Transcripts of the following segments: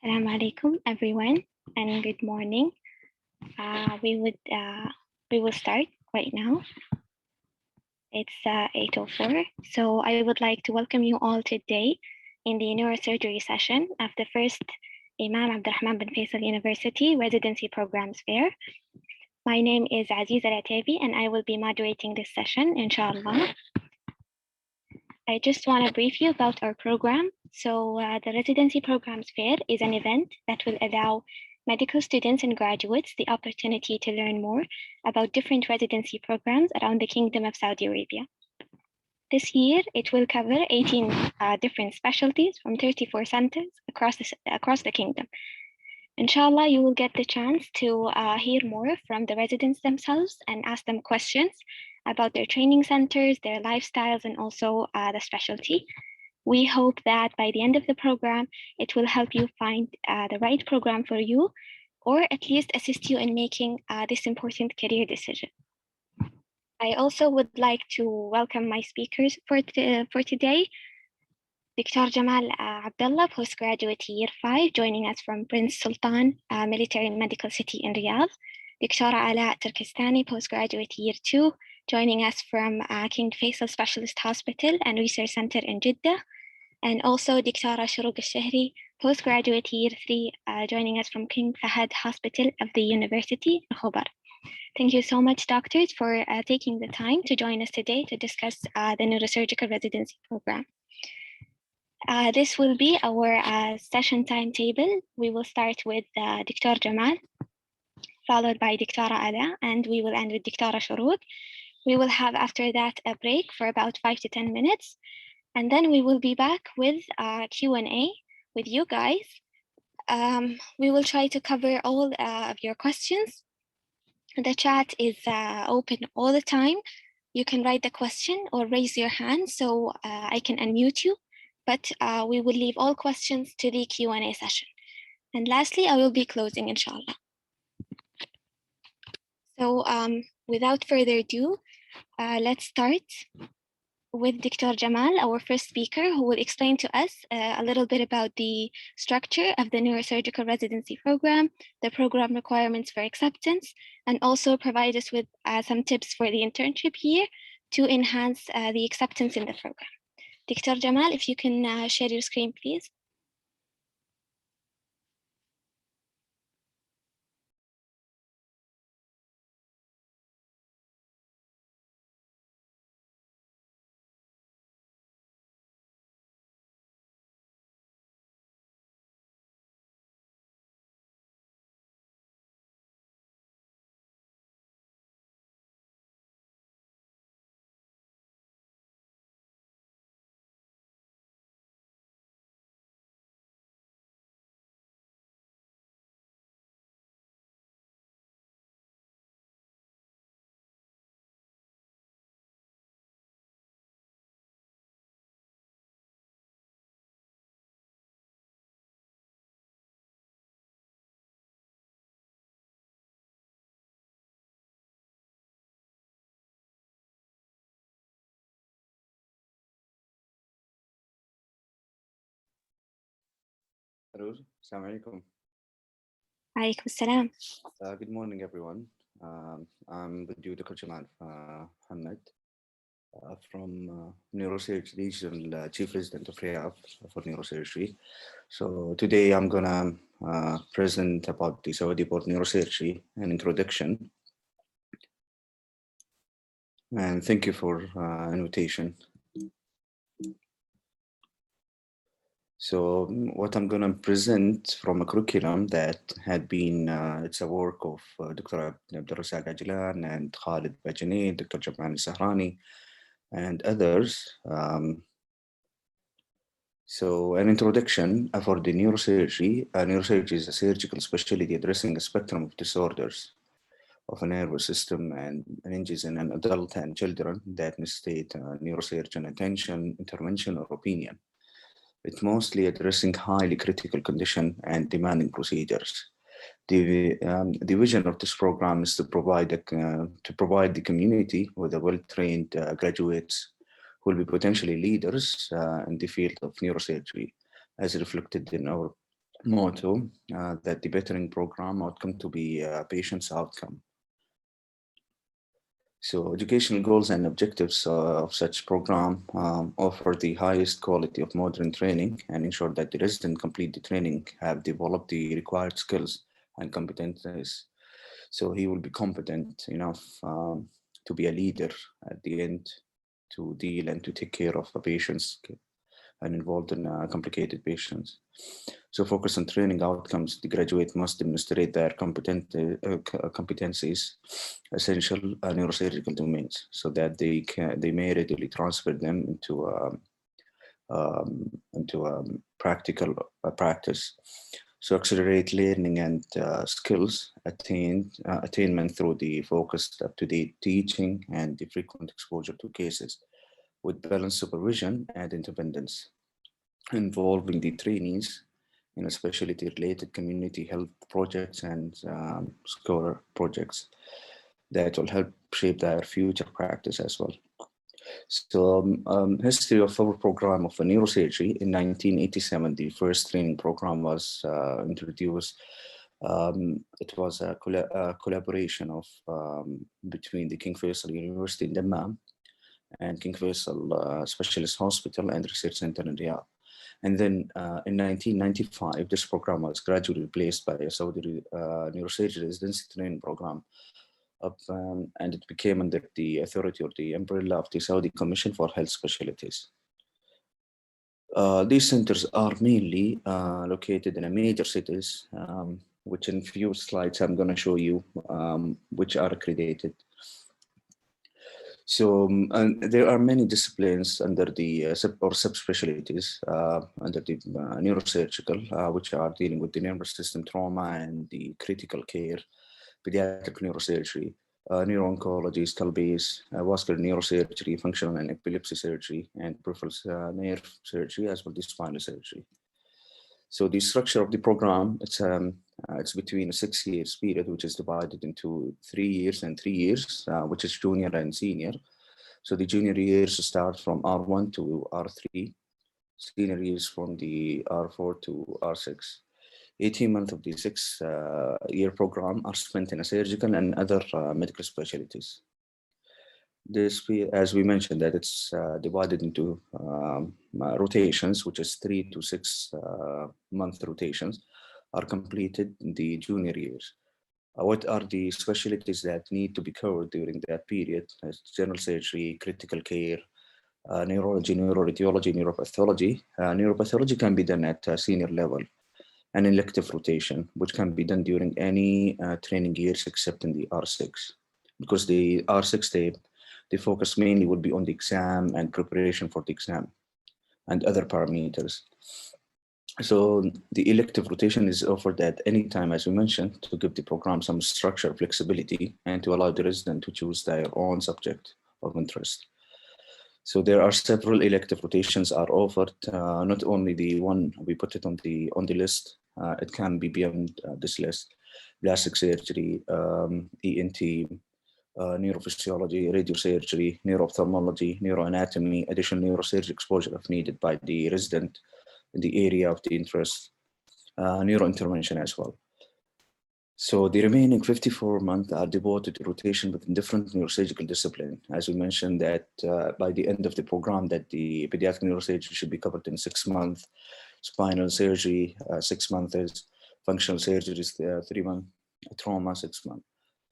Assalamu alaikum, everyone, and good morning. We will start right now. It's 8:04. So I would like to welcome you all today in the neurosurgery session of the first Imam Abdurrahman bin Faisal University Residency Programs Fair. My name is Aziza Al-Atabi, and I will be moderating this session, inshallah. I just want to brief you about our program. So the Residency Programs Fair is an event that will allow medical students and graduates the opportunity to learn more about different residency programs around the Kingdom of Saudi Arabia. This year, it will cover 18 different specialties from 34 centers across the kingdom. Inshallah, you will get the chance to hear more from the residents themselves and ask them questions about their training centers, their lifestyles, and also the specialty. We hope that by the end of the program, it will help you find the right program for you, or at least assist you in making this important career decision. I also would like to welcome my speakers for today. Dr. Jamal Abdullah, postgraduate year 5, joining us from Prince Sultan Military and Medical City in Riyadh. Dr. Ala Turkestani, postgraduate year 2, joining us from King Faisal Specialist Hospital and Research Center in Jeddah. And also Dr. Shuruq Al-Shahri, postgraduate year 3, joining us from King Fahad Hospital of the University of Khobar. Thank you so much, doctors, for taking the time to join us today to discuss the neurosurgical residency program. This will be our session timetable. We will start with Dr. Jamal, followed by Dr. Ala, and we will end with Dr. Shuruq. We will have after that a break for about 5 to 10 minutes. And then we will be back with Q&A with you guys. We will try to cover all of your questions. The chat is open all the time. You can write the question or raise your hand so I can unmute you. But we will leave all questions to the Q&A session. And lastly, I will be closing, inshallah. So without further ado, let's start with Dr. Jamal, our first speaker, who will explain to us a little bit about the structure of the neurosurgical residency program, the program requirements for acceptance, and also provide us with some tips for the internship year to enhance the acceptance in the program. Dr. Jamal, if you can share your screen, please. Hello, Assalamu alaikum. Alaikum salam. Good morning, everyone. I'm with you, Dr. Jamal Hamad, from Neurosurgery Regional Chief Resident of Riyadh for Neurosurgery. So today I'm gonna present about the Saudi Board Neurosurgery, an introduction. And thank you for invitation. So what I'm going to present from a curriculum that had been, it's a work of Dr. Abdurrazak Ajlan and Khalid Bajani, Dr. Jamal Sahrani, and others. So an introduction for the neurosurgery. Neurosurgery is a surgical specialty addressing a spectrum of disorders of a nervous system and ranges in an adult and children that necessitate neurosurgeon attention, intervention, or opinion. It's mostly addressing highly critical condition and demanding procedures. The vision of this program is to provide the community with a well-trained graduates who will be potentially leaders in the field of neurosurgery, as reflected in our motto that the bettering program outcome to be patient's outcome. So educational goals and objectives of such program offer the highest quality of modern training and ensure that the resident complete the training have developed the required skills and competencies. So he will be competent enough to be a leader at the end, to deal and to take care of the patients and involved in complicated patients. So focus on training outcomes. The graduate must demonstrate their competencies, essential neurosurgical domains, so that they may readily transfer them into practical practice. So accelerate learning and skills attainment through the focused up-to-date teaching and the frequent exposure to cases with balanced supervision and independence, involving the trainees in a specialty-related community health projects and scholar projects that will help shape their future practice as well. So history of our program of neurosurgery: in 1987, the first training program was introduced. It was a collaboration of between the King Faisal University in Dammam and King Faisal Specialist Hospital and Research Center in Riyadh. And then in 1995, this program was gradually replaced by a Saudi Neurosurgery Residency training program, and it became under the authority or the umbrella of the Saudi Commission for Health Specialties. These centers are mainly located in major cities, which in few slides I'm going to show you, which are accredited. So there are many disciplines under the subspecialties under the neurosurgical, which are dealing with the nervous system trauma and the critical care, pediatric neurosurgery, neuro-oncology, skull base, vascular neurosurgery, functional and epilepsy surgery, and peripheral nerve surgery, as well as spinal surgery. So the structure of the program, it's between a 6 years period, which is divided into 3 years and 3 years, which is junior and senior. So the junior years start from R1 to R3, senior years from the R4 to R6. 18 months of the 6-year program are spent in a surgical and other medical specialties. This, as we mentioned, that it's divided into rotations, which is 3 to 6 month rotations, are completed in the junior years. What are the specialties that need to be covered during that period? General surgery, critical care, neurology, neuroradiology, neuropathology. Neuropathology can be done at a senior level, and elective rotation, which can be done during any training years except in the R6, because the R6, the focus mainly would be on the exam and preparation for the exam and other parameters. So the elective rotation is offered at any time, as we mentioned, to give the program some structure, flexibility, and to allow the resident to choose their own subject of interest. So there are several elective rotations are offered, not only the one we put it on the list, it can be beyond this list: plastic surgery, ENT, neurophysiology, radiosurgery, neuroophthalmology, neuroanatomy, additional neurosurgery exposure if needed by the resident in the area of the interest, neurointervention as well. So the remaining 54 months are devoted to rotation within different neurosurgical discipline. As we mentioned, that by the end of the program, that the pediatric neurosurgery should be covered in 6 months, spinal surgery 6 months, functional surgery is 3 months, trauma 6 months.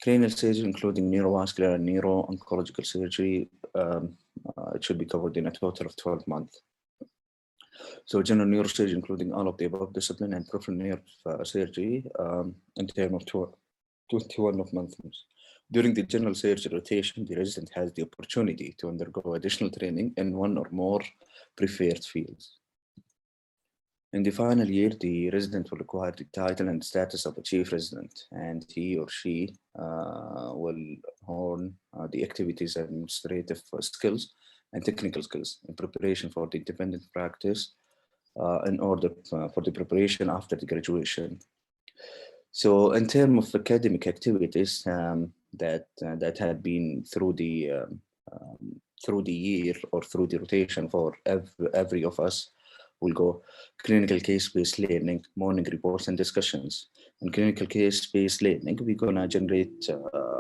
Cranial surgery, including neurovascular and neuro-oncological surgery, it should be covered in a total of 12 months. So general neurosurgery, including all of the above discipline, and peripheral nerve surgery in terms of 21 months. During the general surgery rotation, the resident has the opportunity to undergo additional training in one or more preferred fields. In the final year, the resident will acquire the title and status of a chief resident, and he or she will hone the activities and administrative skills and technical skills in preparation for the independent practice in order for the preparation after the graduation. So in terms of academic activities that had been through the year or through the rotation for every of us, We'll go clinical case-based learning, morning reports and discussions. In clinical case-based learning, we're gonna generate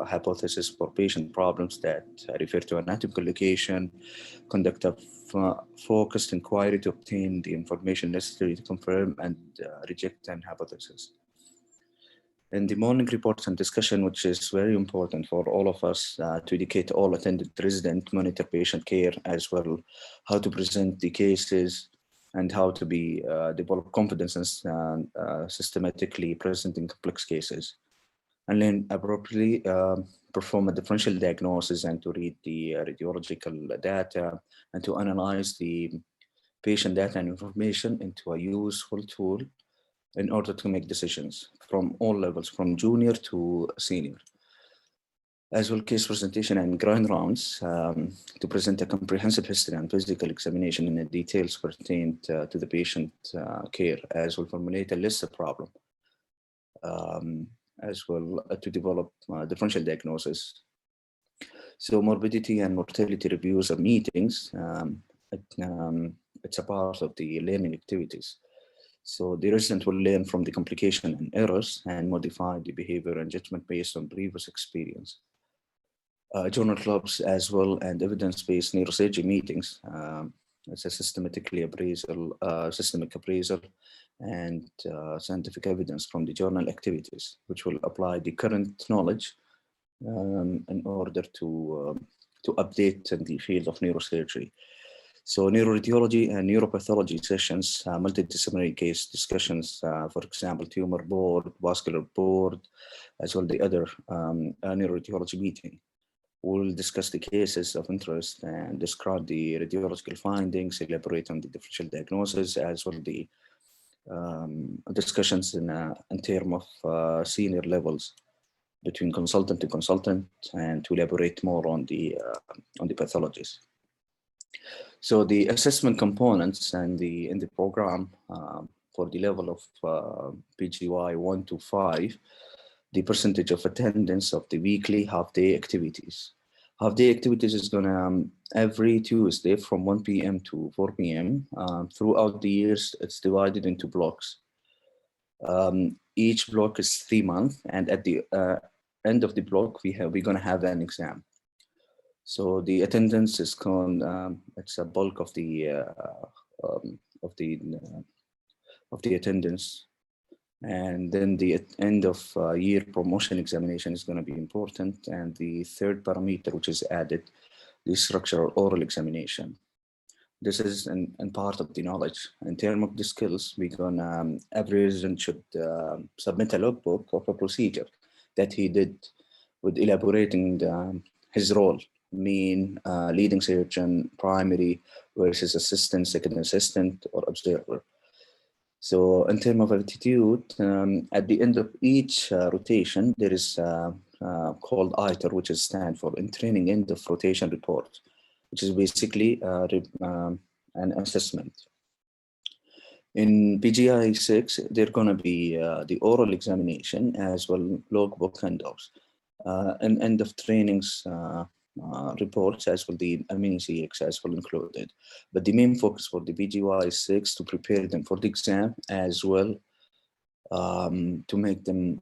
hypothesis for patient problems that refer to anatomical location, conduct a focused inquiry to obtain the information necessary to confirm and reject an hypothesis. In the morning reports and discussion, which is very important for all of us to educate all attended resident, monitor patient care as well, how to present the cases and how to be develop confidence and systematically presenting complex cases. And then appropriately perform a differential diagnosis and to read the radiological data and to analyze the patient data and information into a useful tool in order to make decisions from all levels, from junior to senior. As well, case presentation and grind rounds to present a comprehensive history and physical examination in the details pertained to the patient care, as well formulate a list of problem, as well to develop differential diagnosis. So morbidity and mortality reviews or meetings, it's a part of the learning activities. So the resident will learn from the complication and errors and modify the behavior and judgment based on previous experience. Journal clubs as well and evidence-based neurosurgery meetings. It's a systemic appraisal and scientific evidence from the journal activities, which will apply the current knowledge in order to update in the field of neurosurgery. So neuroradiology and neuropathology sessions, multidisciplinary case discussions, for example, tumor board, vascular board, as well the other neuroradiology meeting. We'll discuss the cases of interest and describe the radiological findings, elaborate on the differential diagnosis, as well the discussions in terms of senior levels between consultant to consultant, and to elaborate more on the pathologies. So the assessment components and in the program for the level of PGY 1 to 5, the percentage of attendance of the weekly half-day activities. Half-day activities is gonna every Tuesday from 1 p.m. to 4 p.m. Throughout the years, it's divided into blocks. Each block is 3 months, and at the end of the block, we're gonna have an exam. So the attendance is it's a bulk of the attendance, and then the end of year promotion examination is going to be important, and the third parameter which is added, the structural oral examination. This is in part of the knowledge. In terms of the skills, every resident should submit a logbook of a procedure that he did with elaborating his role. Mean, leading surgeon, primary versus assistant, second assistant, or observer. So in terms of attitude, at the end of each rotation, there is called ITER, which is stand for in training end of rotation report, which is basically an assessment. In PGI 6, they're going to be the oral examination as well logbook handoffs. And end of trainings reports as well the Mini-CX as well included. But the main focus for the PGY 6 to prepare them for the exam as well to make them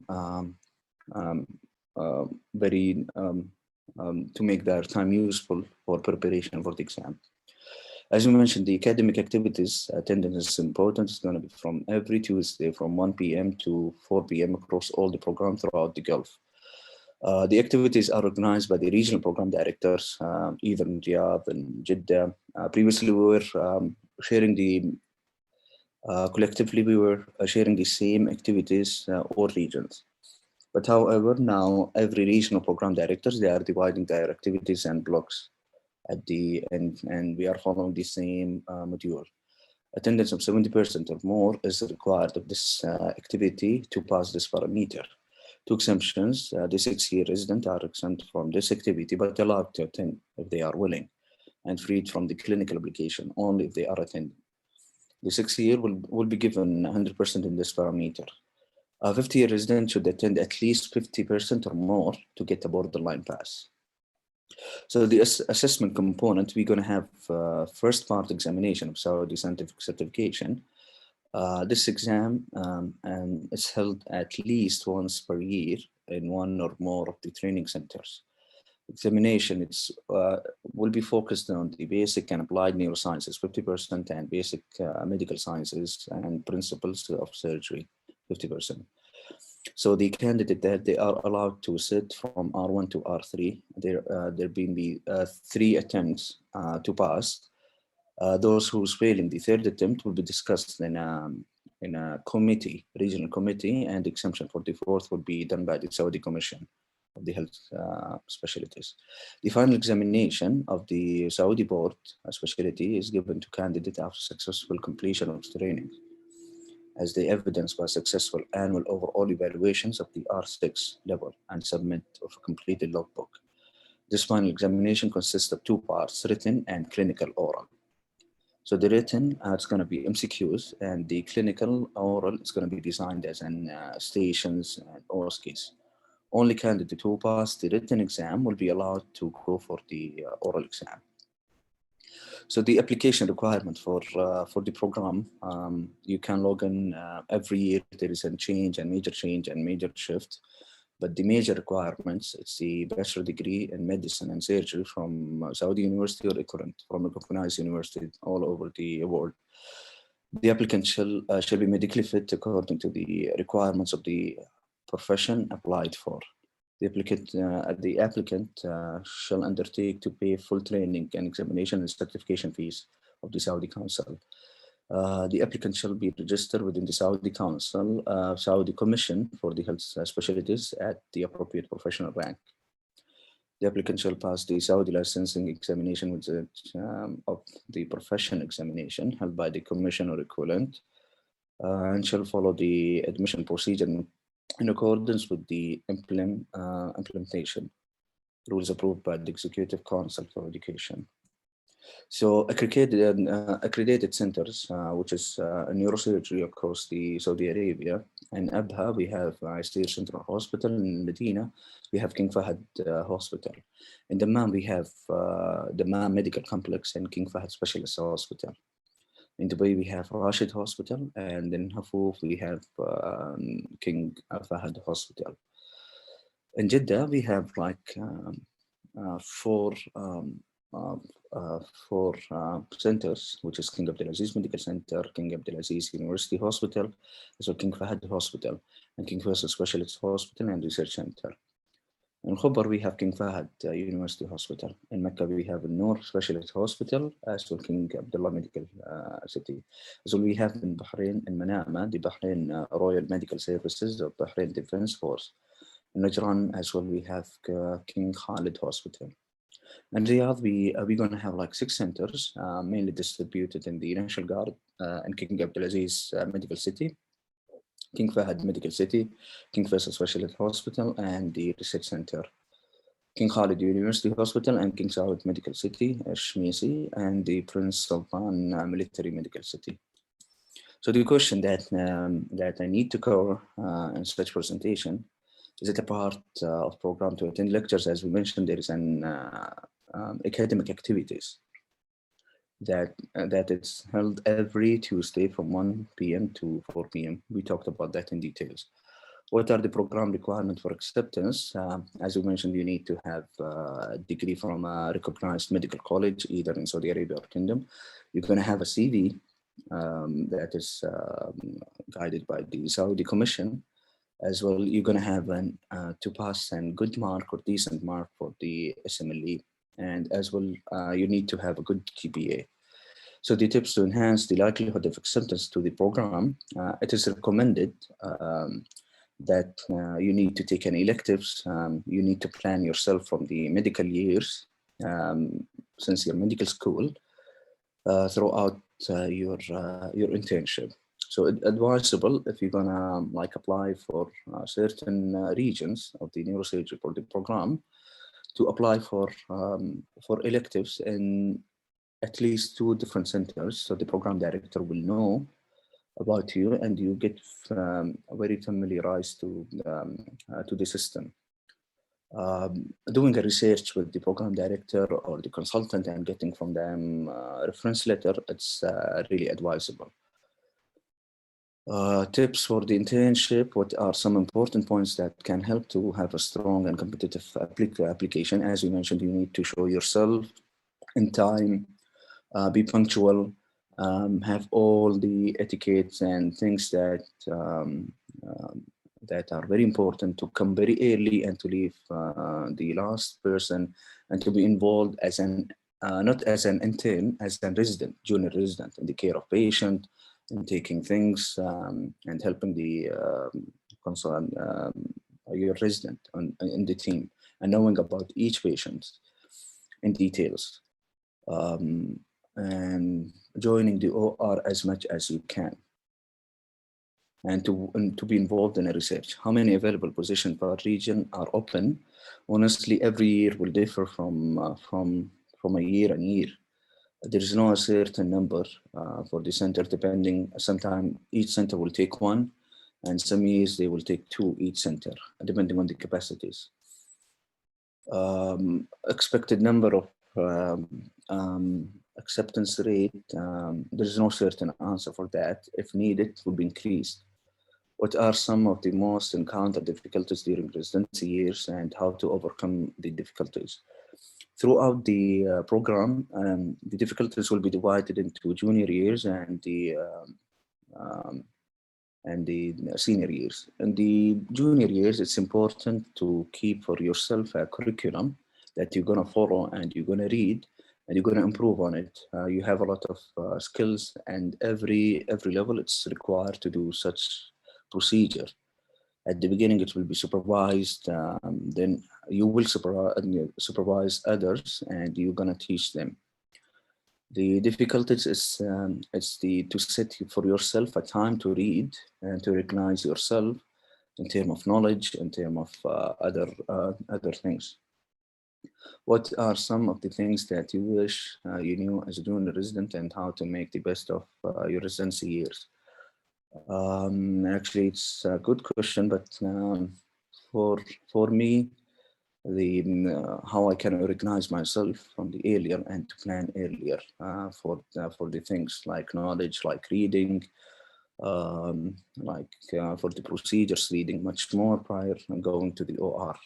to make their time useful for preparation for the exam. As you mentioned, the academic activities attendance is important. It's going to be from every Tuesday from 1 p.m. to 4 p.m. across all the programs throughout the Gulf. The activities are organized by the regional program directors, either in Riyadh and Jeddah. Previously, we were sharing collectively, we were sharing the same activities or regions. But however, now every regional program directors, they are dividing their activities and blocks at the end, and we are following the same module. Attendance of 70% or more is required of this activity to pass this parameter. Two exemptions, the 6-year resident are exempt from this activity, but allowed to attend if they are willing, and freed from the clinical obligation only if they are attending. The 6-year will be given 100% in this parameter. A 50-year resident should attend at least 50% or more to get a borderline pass. So the assessment component, we're going to have first part examination of Saudi scientific certification. This exam and it's held at least once per year in one or more of the training centers. Examination will be focused on the basic and applied neurosciences 50% and basic medical sciences and principles of surgery 50%. So the candidate that they are allowed to sit from R1 to R3, there being the 3 attempts to pass. Those who's failing the 3rd attempt will be discussed in a committee, regional committee, and exemption for the 4th will be done by the Saudi Commission of the Health Specialties. The final examination of the Saudi Board specialty is given to candidate after successful completion of training, as they evidence by successful annual overall evaluations of the R6 level and submit of a completed logbook. This final examination consists of 2 parts, written and clinical oral. So the written, it's going to be MCQs, and the clinical oral is going to be designed as an stations and OSCEs. Only candidate who pass the written exam will be allowed to go for the oral exam. So the application requirement for the program, you can log in every year. There is a change and major shift. But the major requirements, it's the bachelor degree in medicine and surgery from Saudi University or equivalent, from a recognized university all over the world. The applicant shall be medically fit according to the requirements of the profession applied for. The applicant shall undertake to pay full training and examination and certification fees of the Saudi Council. The applicant shall be registered within the Saudi Council, Saudi Commission for the Health Specialties at the appropriate professional rank. The applicant shall pass the Saudi licensing examination with of the profession examination held by the Commission or equivalent, and shall follow the admission procedure in accordance with the implementation rules approved by the Executive Council for Education. So accredited centers, which is neurosurgery across the Saudi Arabia. In Abha, we have Istir Central Hospital. In Medina, we have King Fahd Hospital. In Dammam, we have Dammam Medical Complex and King Fahd Specialist Hospital. In Dubai, we have Rashid Hospital, and in Hafuf, we have King Fahd Hospital. In Jeddah, we have like 4 centers, which is King Abdulaziz Medical Center, King Abdulaziz University Hospital, so King Fahd Hospital, and King Faisal Specialist Hospital and Research Center. In Khobar, we have King Fahd University Hospital. In Mecca, we have Noor Specialist Hospital, as well King Abdullah Medical City. So we have in Bahrain, in Manama, the Bahrain Royal Medical Services of Bahrain Defense Force. In Najran, as well, we have King Khalid Hospital. In Riyadh, we're going to have like 6 centers, mainly distributed in the National Guard and King Abdulaziz Medical City, King Fahd Medical City, King Faisal Specialist Hospital, and the Research Center, King Khalid University Hospital, and King Saud Medical City, Shmisi, and the Prince Sultan Military Medical City. So the question that I need to cover in such presentation, is it a part of program to attend lectures? As we mentioned, there is an academic activities that is held every Tuesday from 1 p.m. to 4 p.m. We talked about that in details. What are the program requirements for acceptance? As we mentioned, you need to have a degree from a recognized medical college, either in Saudi Arabia or Kingdom. You're going to have a CV that is guided by the Saudi Commission. As well, you're going to have to pass a good mark or decent mark for the Usmle, and as well, you need to have a good GPA. So the tips to enhance the likelihood of acceptance to the program, it is recommended that you need to take any electives. You need to plan yourself from the medical years, since your medical school, throughout your internship. So advisable if you're gonna like apply for certain regions of the neurosurgery for the program, to apply for electives in at least 2 different centers, so the program director will know about you and you get very familiarized to the system. Doing a research with the program director or the consultant and getting from them a reference letter, it's really advisable. Tips for the internship: what are some important points that can help to have a strong and competitive application? As we mentioned, you need to show yourself in time, be punctual, have all the etiquettes and things that that are very important, to come very early and to leave the last person, and to be involved as an not as an intern, as a resident, junior resident, in the care of patient, in taking things and helping the your resident in the team, and knowing about each patient in details, and joining the OR as much as you can, and to be involved in a research. How many available positions per region are open? Honestly, every year will differ from a year and year. There is no certain number for the center, depending. Sometimes each center will take one, and some years they will take two each center, depending on the capacities. Expected number of acceptance rate, there is no certain answer for that. If needed, it will be increased. What are some of the most encountered difficulties during residency years, and how to overcome the difficulties? Throughout the program, the difficulties will be divided into junior years and the senior years. In the junior years, it's important to keep for yourself a curriculum that you're going to follow and you're going to read and you're going to improve on it. You have a lot of skills, and every level it's required to do such procedure. At the beginning, it will be supervised. Then you will supervise others, and you're gonna teach them. The difficulties is to set for yourself a time to read and to recognize yourself in terms of knowledge, in terms of other things. What are some of the things that you wish you knew as a junior resident, and how to make the best of your residency years? Actually, it's a good question, but for me, the how I can recognize myself from the earlier and to plan earlier for the things like knowledge, like reading, for the procedures, reading much more prior to going to the OR.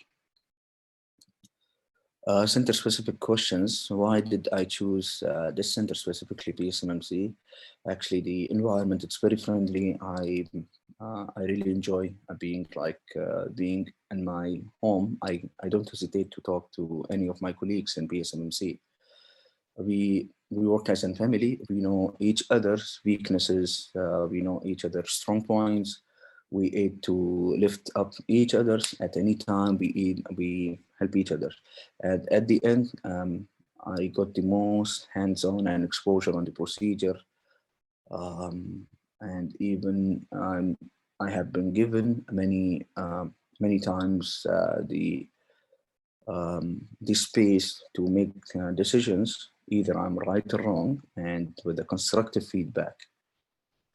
Center-specific questions. Why did I choose this center specifically, Bsnmc? Actually, the environment, it's very friendly. I really enjoy being in my home. I don't hesitate to talk to any of my colleagues in Bsnmc. We work as a family. We know each other's weaknesses. We know each other's strong points. We aim to lift up each other's at any time. We help each other. And at the end, I got the most hands-on and exposure on the procedure. And even I have been given many times the space to make decisions, either I'm right or wrong, and with a constructive feedback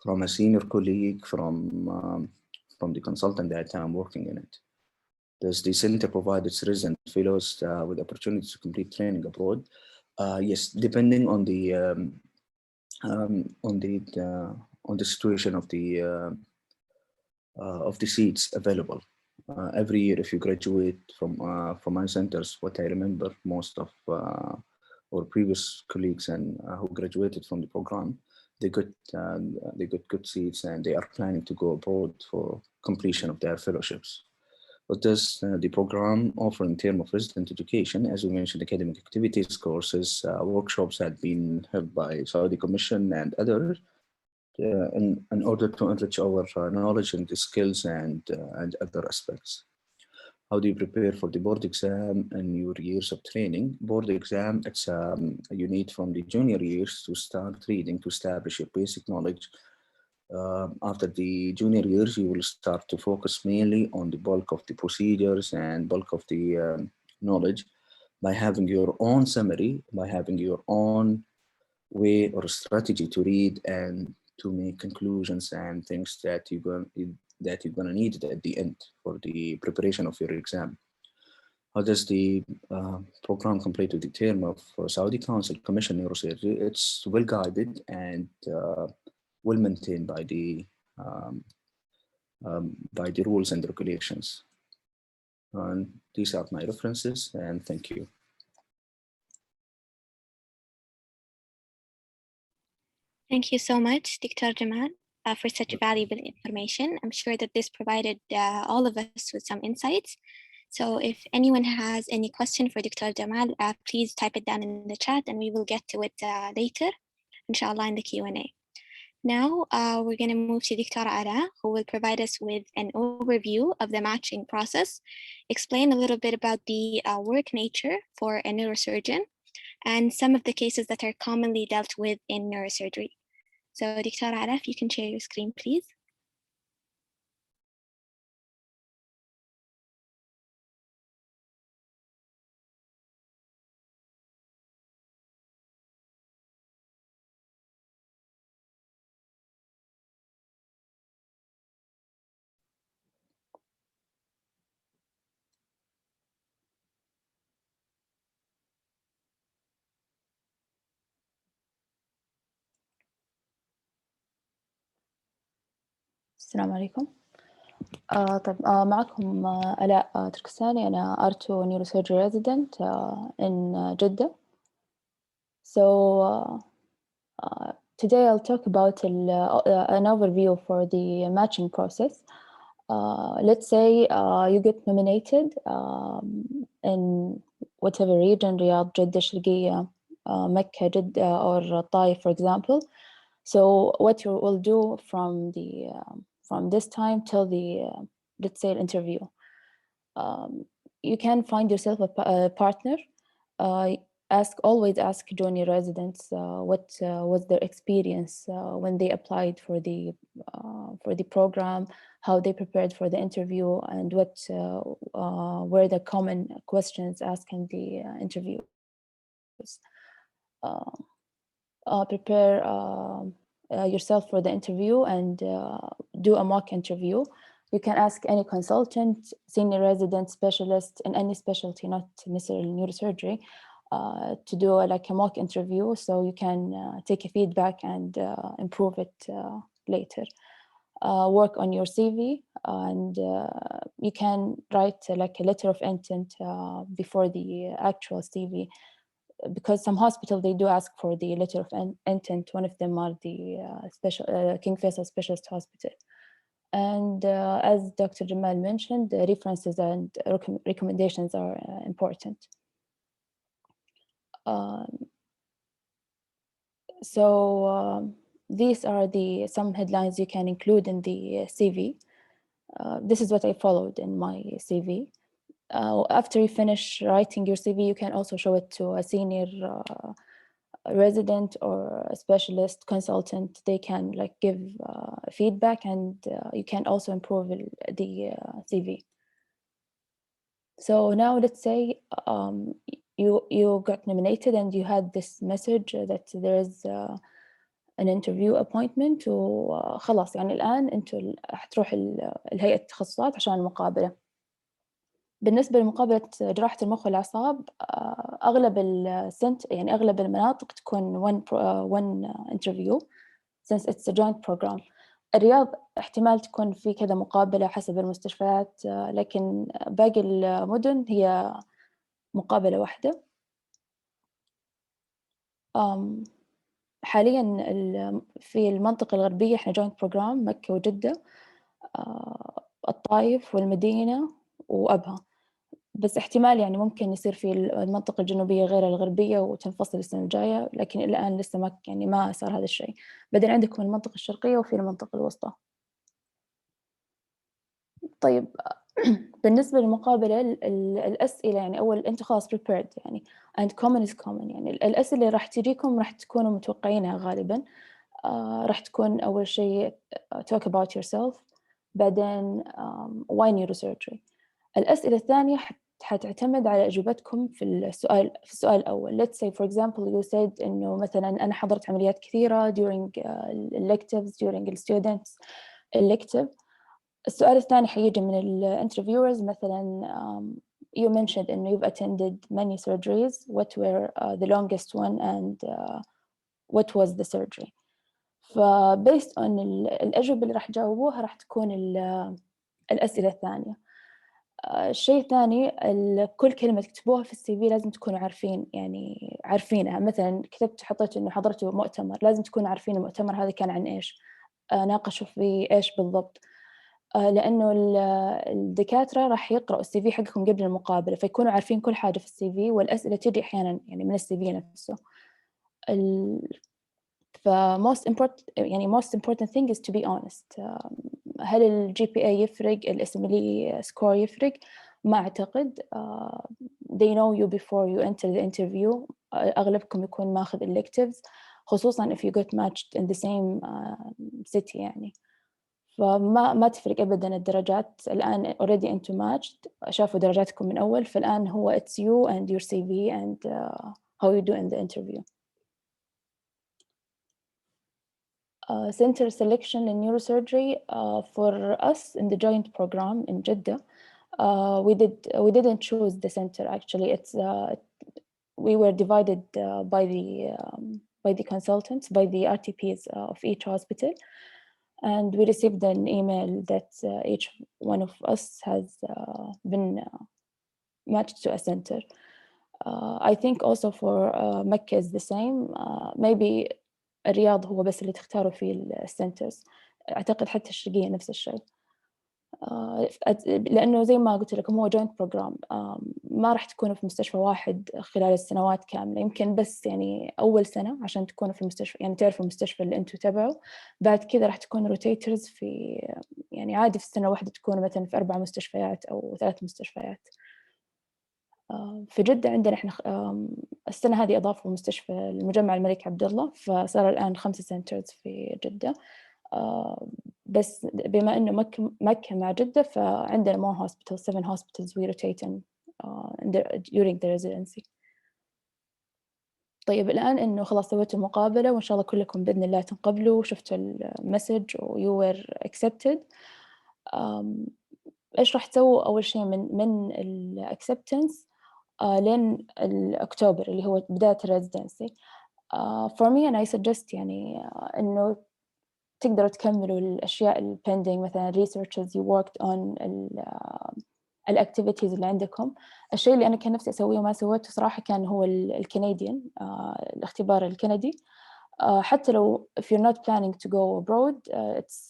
from a senior colleague, from the consultant that I'm working in it. Does the center provide its resident fellows with opportunities to complete training abroad? Yes, depending on the situation of the seats available. Every year, if you graduate from my centers, what I remember, most of our previous colleagues and who graduated from the program, they got good seats, and they are planning to go abroad for completion of their fellowships. What does the program offer in terms of resident education? As we mentioned, academic activities, courses, workshops had been held by Saudi Commission and others in order to enrich our knowledge and the skills and other aspects. How do you prepare for the board exam in your years of training? Board exam, it's you need from the junior years to start reading to establish your basic knowledge. After the junior years, you will start to focus mainly on the bulk of the procedures and bulk of the knowledge by having your own summary, by having your own way or strategy to read and to make conclusions and things that you're gonna need at the end for the preparation of your exam. How does the program complete with the term of Saudi Council Commission Neurosurgery? It's well guided and well maintained by the rules and regulations. And these are my references, and thank you. Thank you so much, Dr. Jamal, for such valuable information. I'm sure that this provided all of us with some insights. So if anyone has any question for Dr. Jamal, please type it down in the chat and we will get to it later, inshallah, in the Q&A. Now, we're going to move to Dr. Ara, who will provide us with an overview of the matching process, explain a little bit about the work nature for a neurosurgeon, and some of the cases that are commonly dealt with in neurosurgery. So Dr. Ara, if you can share your screen, please. السلام عليكم. طيب معكم آلاء تركستاني. أنا R2 Neurosurgery Resident in Jeddah. So today I'll talk about an overview for the matching process. Let's say you get nominated in whatever region, Riyadh, Jeddah, Sharqiyya, Mecca, Jeddah, or Taif, for example. So what you will do from this time till the let's say interview, you can find yourself a partner. Always ask junior residents what was their experience when they applied for the program, how they prepared for the interview, and what were the common questions asked in the interviews. Prepare yourself for the interview and do a mock interview. You can ask any consultant, senior resident, specialist in any specialty, not necessarily neurosurgery, to do like a mock interview, so you can take a feedback and improve it later. Work on your CV, and you can write like a letter of intent before the actual CV, because some hospitals, they do ask for the letter of intent. One of them are the King Faisal Specialist Hospital. And as Dr. Jamal mentioned, the references and recommendations are important. These are some headlines you can include in the CV. This is what I followed in my CV. After you finish writing your CV, you can also show it to a senior resident or a specialist consultant. They can like give feedback, and you can also improve the CV. So now let's say you got nominated and you had this message that there is an interview appointment وخلاص يعني الآن أنتوا حتروح الهيئة التخصصات عشان المقابلة. بالنسبة لمقابلة جراحة المخ والأعصاب، أغلب يعني أغلب المناطق تكون one interview since it's a joint program. الرياض احتمال تكون في كذا مقابلة حسب المستشفيات، لكن باقي المدن هي مقابلة واحدة. حاليا في المنطقة الغربية احنا joint program مكة وجدة، الطائف والمدينة وأبها. بس احتمال يعني ممكن يصير في المنطقة الجنوبية غير الغربية وتنفصل السنة الجاية، لكن الآن لسه ما صار هذا الشيء. بعدين عندكم المنطقة الشرقية وفي المنطقة الوسطى. طيب بالنسبة للمقابلة الأسئلة، يعني أول أنتوا خلاص prepared يعني and common is common، يعني الأسئلة اللي راح تجيكم راح تكونوا متوقعينها غالبا. راح تكون أول شيء talk about yourself، بعدين why neurosurgery. الأسئلة الثانية حتعتمد على إجابتكم في السؤال الأول. Let's say for example you said إنه مثلا أنا حضرت عمليات كثيرة during electives during students elective. السؤال الثاني حيجي من الانترفيورز مثلا you mentioned and you've attended many surgeries. What were the longest one and what was the surgery? فبيست on الأجوبة اللي راح تجاوبوها راح تكون الأسئلة الثانية. الشيء الثاني كل كلمة تكتبوها في السي في لازم تكونوا عارفين، يعني عارفينها. مثلا كتبت حطيت إنه حضرتوا مؤتمر، لازم تكونوا عارفين المؤتمر هذا كان عن إيش، ناقشوا فيه إيش بالضبط، لأنه الدكاترة راح يقرأوا السي في حقكم قبل المقابلة، فيكونوا عارفين كل حاجة في السي في، والأسئلة تجي أحيانا يعني من السي في نفسه. most important thing is to be honest. هل الجي بي اي يفرق؟ الاسملي سكور يفرق؟ ما أعتقد. they know you before you enter the interview. أغلبكم يكون ماخذ electives، خصوصا if you got matched in the same city يعني. فما تفرق أبدا الدرجات. الآن already أنتم matched، شافوا درجاتكم من أول، فالآن هو it's you and your CV and how you do in the interview. Center selection in neurosurgery for us in the joint program in Jeddah. We didn't choose the center actually. We were divided by the consultants, by the RTPs of each hospital, and we received an email that each one of us has been matched to a center. I think also for Mecca is the same. Maybe الرياض هو بس اللي تختاروا فيه السنترز. أعتقد حتى الشرقية نفس الشيء، لأنه زي ما قلت لكم هو جوينت بروجرام. ما راح تكونوا في مستشفى واحد خلال السنوات كاملة، يمكن بس يعني أول سنة عشان تكونوا في المستشفى، يعني تعرفوا المستشفى اللي أنتوا تبعوا. بعد كذا راح تكونوا روتيترز في، يعني عادي في السنة واحدة تكونوا مثلا في 4 مستشفيات أو 3 مستشفيات. في جدة عندنا إحنا السنة هذه أضافوا مستشفى المجمع الملك عبد الله، فصار الآن 5 سنترز في جدة. بس بما إنه مكة مع جدة، فعندنا more hospitals, 7 hospitals we rotate in during the residency. طيب الآن إنه خلاص سويتوا المقابلة وإن شاء الله كلكم بإذن الله تنقبلوا وشفتوا المسج و you were accepted. إيش راح تسووا أول شيء من الacceptance لين الأكتوبر اللي هو بداية الريزيدنسي؟ for me and I suggest يعني إنه تقدروا تكملوا الأشياء pending، مثلا researches you worked on، الactivities اللي عندكم. الشيء اللي أنا كان نفسي أسويه وما سويته صراحة كان هو الكنديان، الاختبار الكندي. حتى لو if you're not planning to go abroad,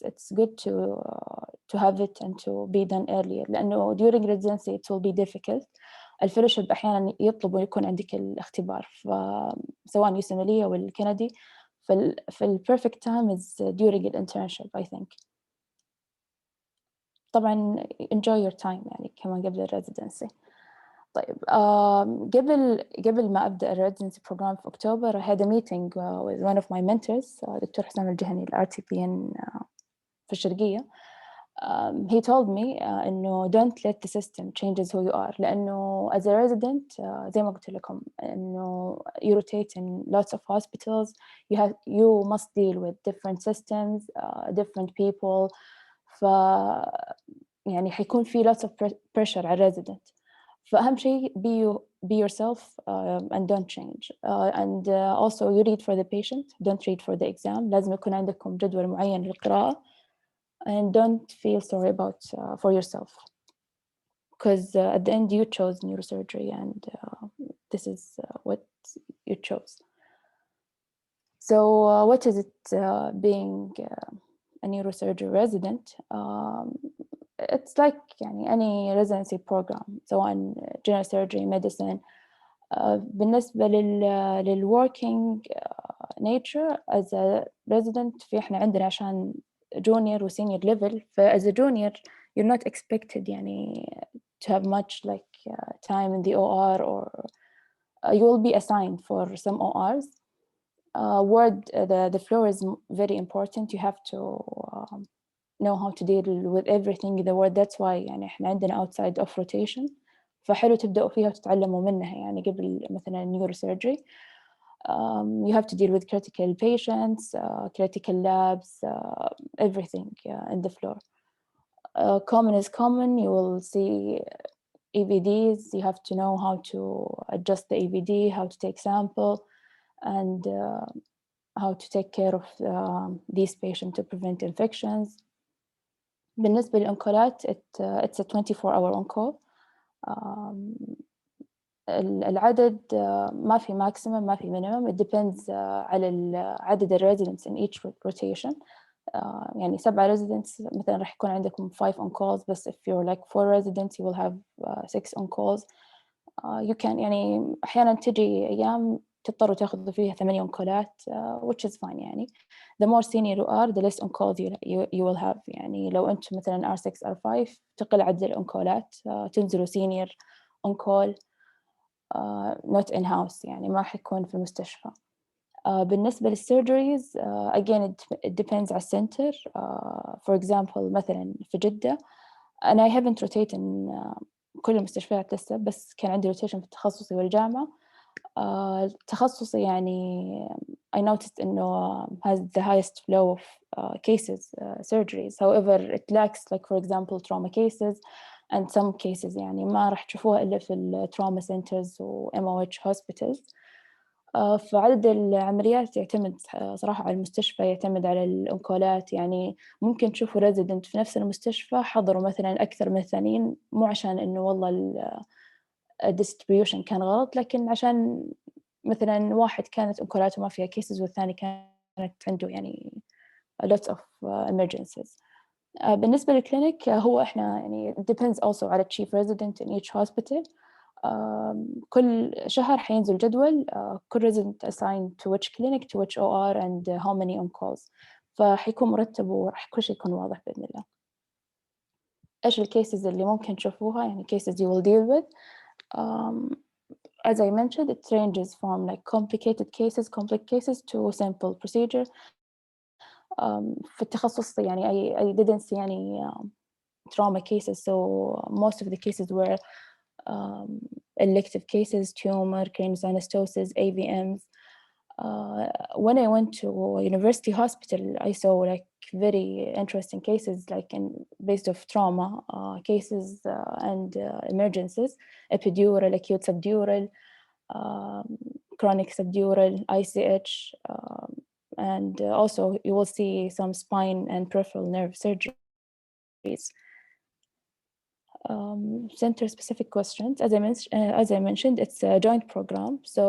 it's good to have it and to be done earlier، لأنه during residency it will be difficult. الفيلوشيب أحياناً يطلبوا يكون عندك الاختبار، سواء يوسملية أو الكندي. في perfect time is during the internship I think. طبعاً enjoy your time يعني كمان قبل الريزيدنسي. طيب قبل ما أبدأ الريزيدنسي program في أكتوبر I had a meeting with one of my mentors, دكتور حسام الجهني الRTPN في الشرقية. He told me إنه don't let the system changes who you are، لأنه as a resident زي ما قلت لكم إنه you rotate in lots of hospitals, you must deal with different systems, different people. يعني حيكون في lots of pressure على resident. فأهم شيء be yourself and don't change. And also you read for the patient, don't read for the exam. لازم يكون عندكم جدول معين للقراءة. And don't feel sorry about for yourself, because at the end you chose neurosurgery and this is what you chose. So what is it being a neurosurgery resident? It's like any residency program, سواء general surgery, medicine. بالنسبة للworking nature as a resident، في إحنا عندنا عشان junior و senior level. as a junior you're not expected يعني to have much like time in the OR, or you will be assigned for some ORs. The floor is very important. You have to know how to deal with everything in the ward. That's why يعني إحنا عندنا outside of rotation، فحلو تبدأوا فيها وتتعلموا منها يعني قبل مثلا neurosurgery. You have to deal with critical patients, critical labs, everything in the floor. Common is common. You will see EVDs, you have to know how to adjust the EVD, how to take sample, and how to take care of these patients to prevent infections. بالنسبة للأنكولات it's a 24-hour on call. العدد ما في maximum ما في minimum, it depends على عدد residents in each rotation. يعني 7 residents مثلا راح يكون عندكم 5 on calls, بس if you're like 4 residents you will have 6 on calls. You can يعني أحيانا تجي أيام تضطروا تاخذوا فيها 8 on callات, which is fine يعني. The more senior you are, the less on calls you will have. يعني لو أنتم مثلا R6 R5 تقل عدد الأون كولات, تنزلوا senior on call, not in house, يعني ما حيكون في المستشفى. بالنسبة للسيرجريز again it depends على السنتر. For example مثلا في جدة أنا I haven't rotated in كل المستشفيات لسه, بس كان عندي rotation في التخصصي والجامعة. التخصصي يعني I noticed إنه has the highest flow of cases, surgeries. However, it lacks like for example trauma cases and some cases يعني ما راح تشوفوها إلا في ال trauma centers و MOH hospitals. فعدد العمليات يعتمد صراحة على المستشفى, يعتمد على الأنكولات. يعني ممكن تشوفوا ريزيدنت في نفس المستشفى حضروا مثلا أكثر من الثانيين, مو عشان إنه والله الديستريبيوشن كان غلط, لكن عشان مثلا واحد كانت أنكولاته ما فيها كيسز والثاني كانت عنده يعني lots of emergencies. بالنسبة للكلينيك هو إحنا يعني depends also على chief resident in each hospital. كل شهر حينزل جدول, كل resident assigned to which clinic to which OR and how many on calls. فحيكون مرتب وراح كل شيء يكون واضح بإذن الله. إيش الكيسز اللي ممكن تشوفوها, يعني cases you will deal with. As I mentioned, it ranges from like complicated cases, complex cases to simple procedure. في التخصص يعني I didn't see any trauma cases, so most of the cases were elective cases, tumor, craniosynostosis, AVMs. When I went to university hospital, I saw like very interesting cases like based of trauma cases and emergencies, epidural, acute subdural, chronic subdural, ICH, and also you will see some spine and peripheral nerve surgeries. Center specific questions. As I mentioned, it's a joint program, so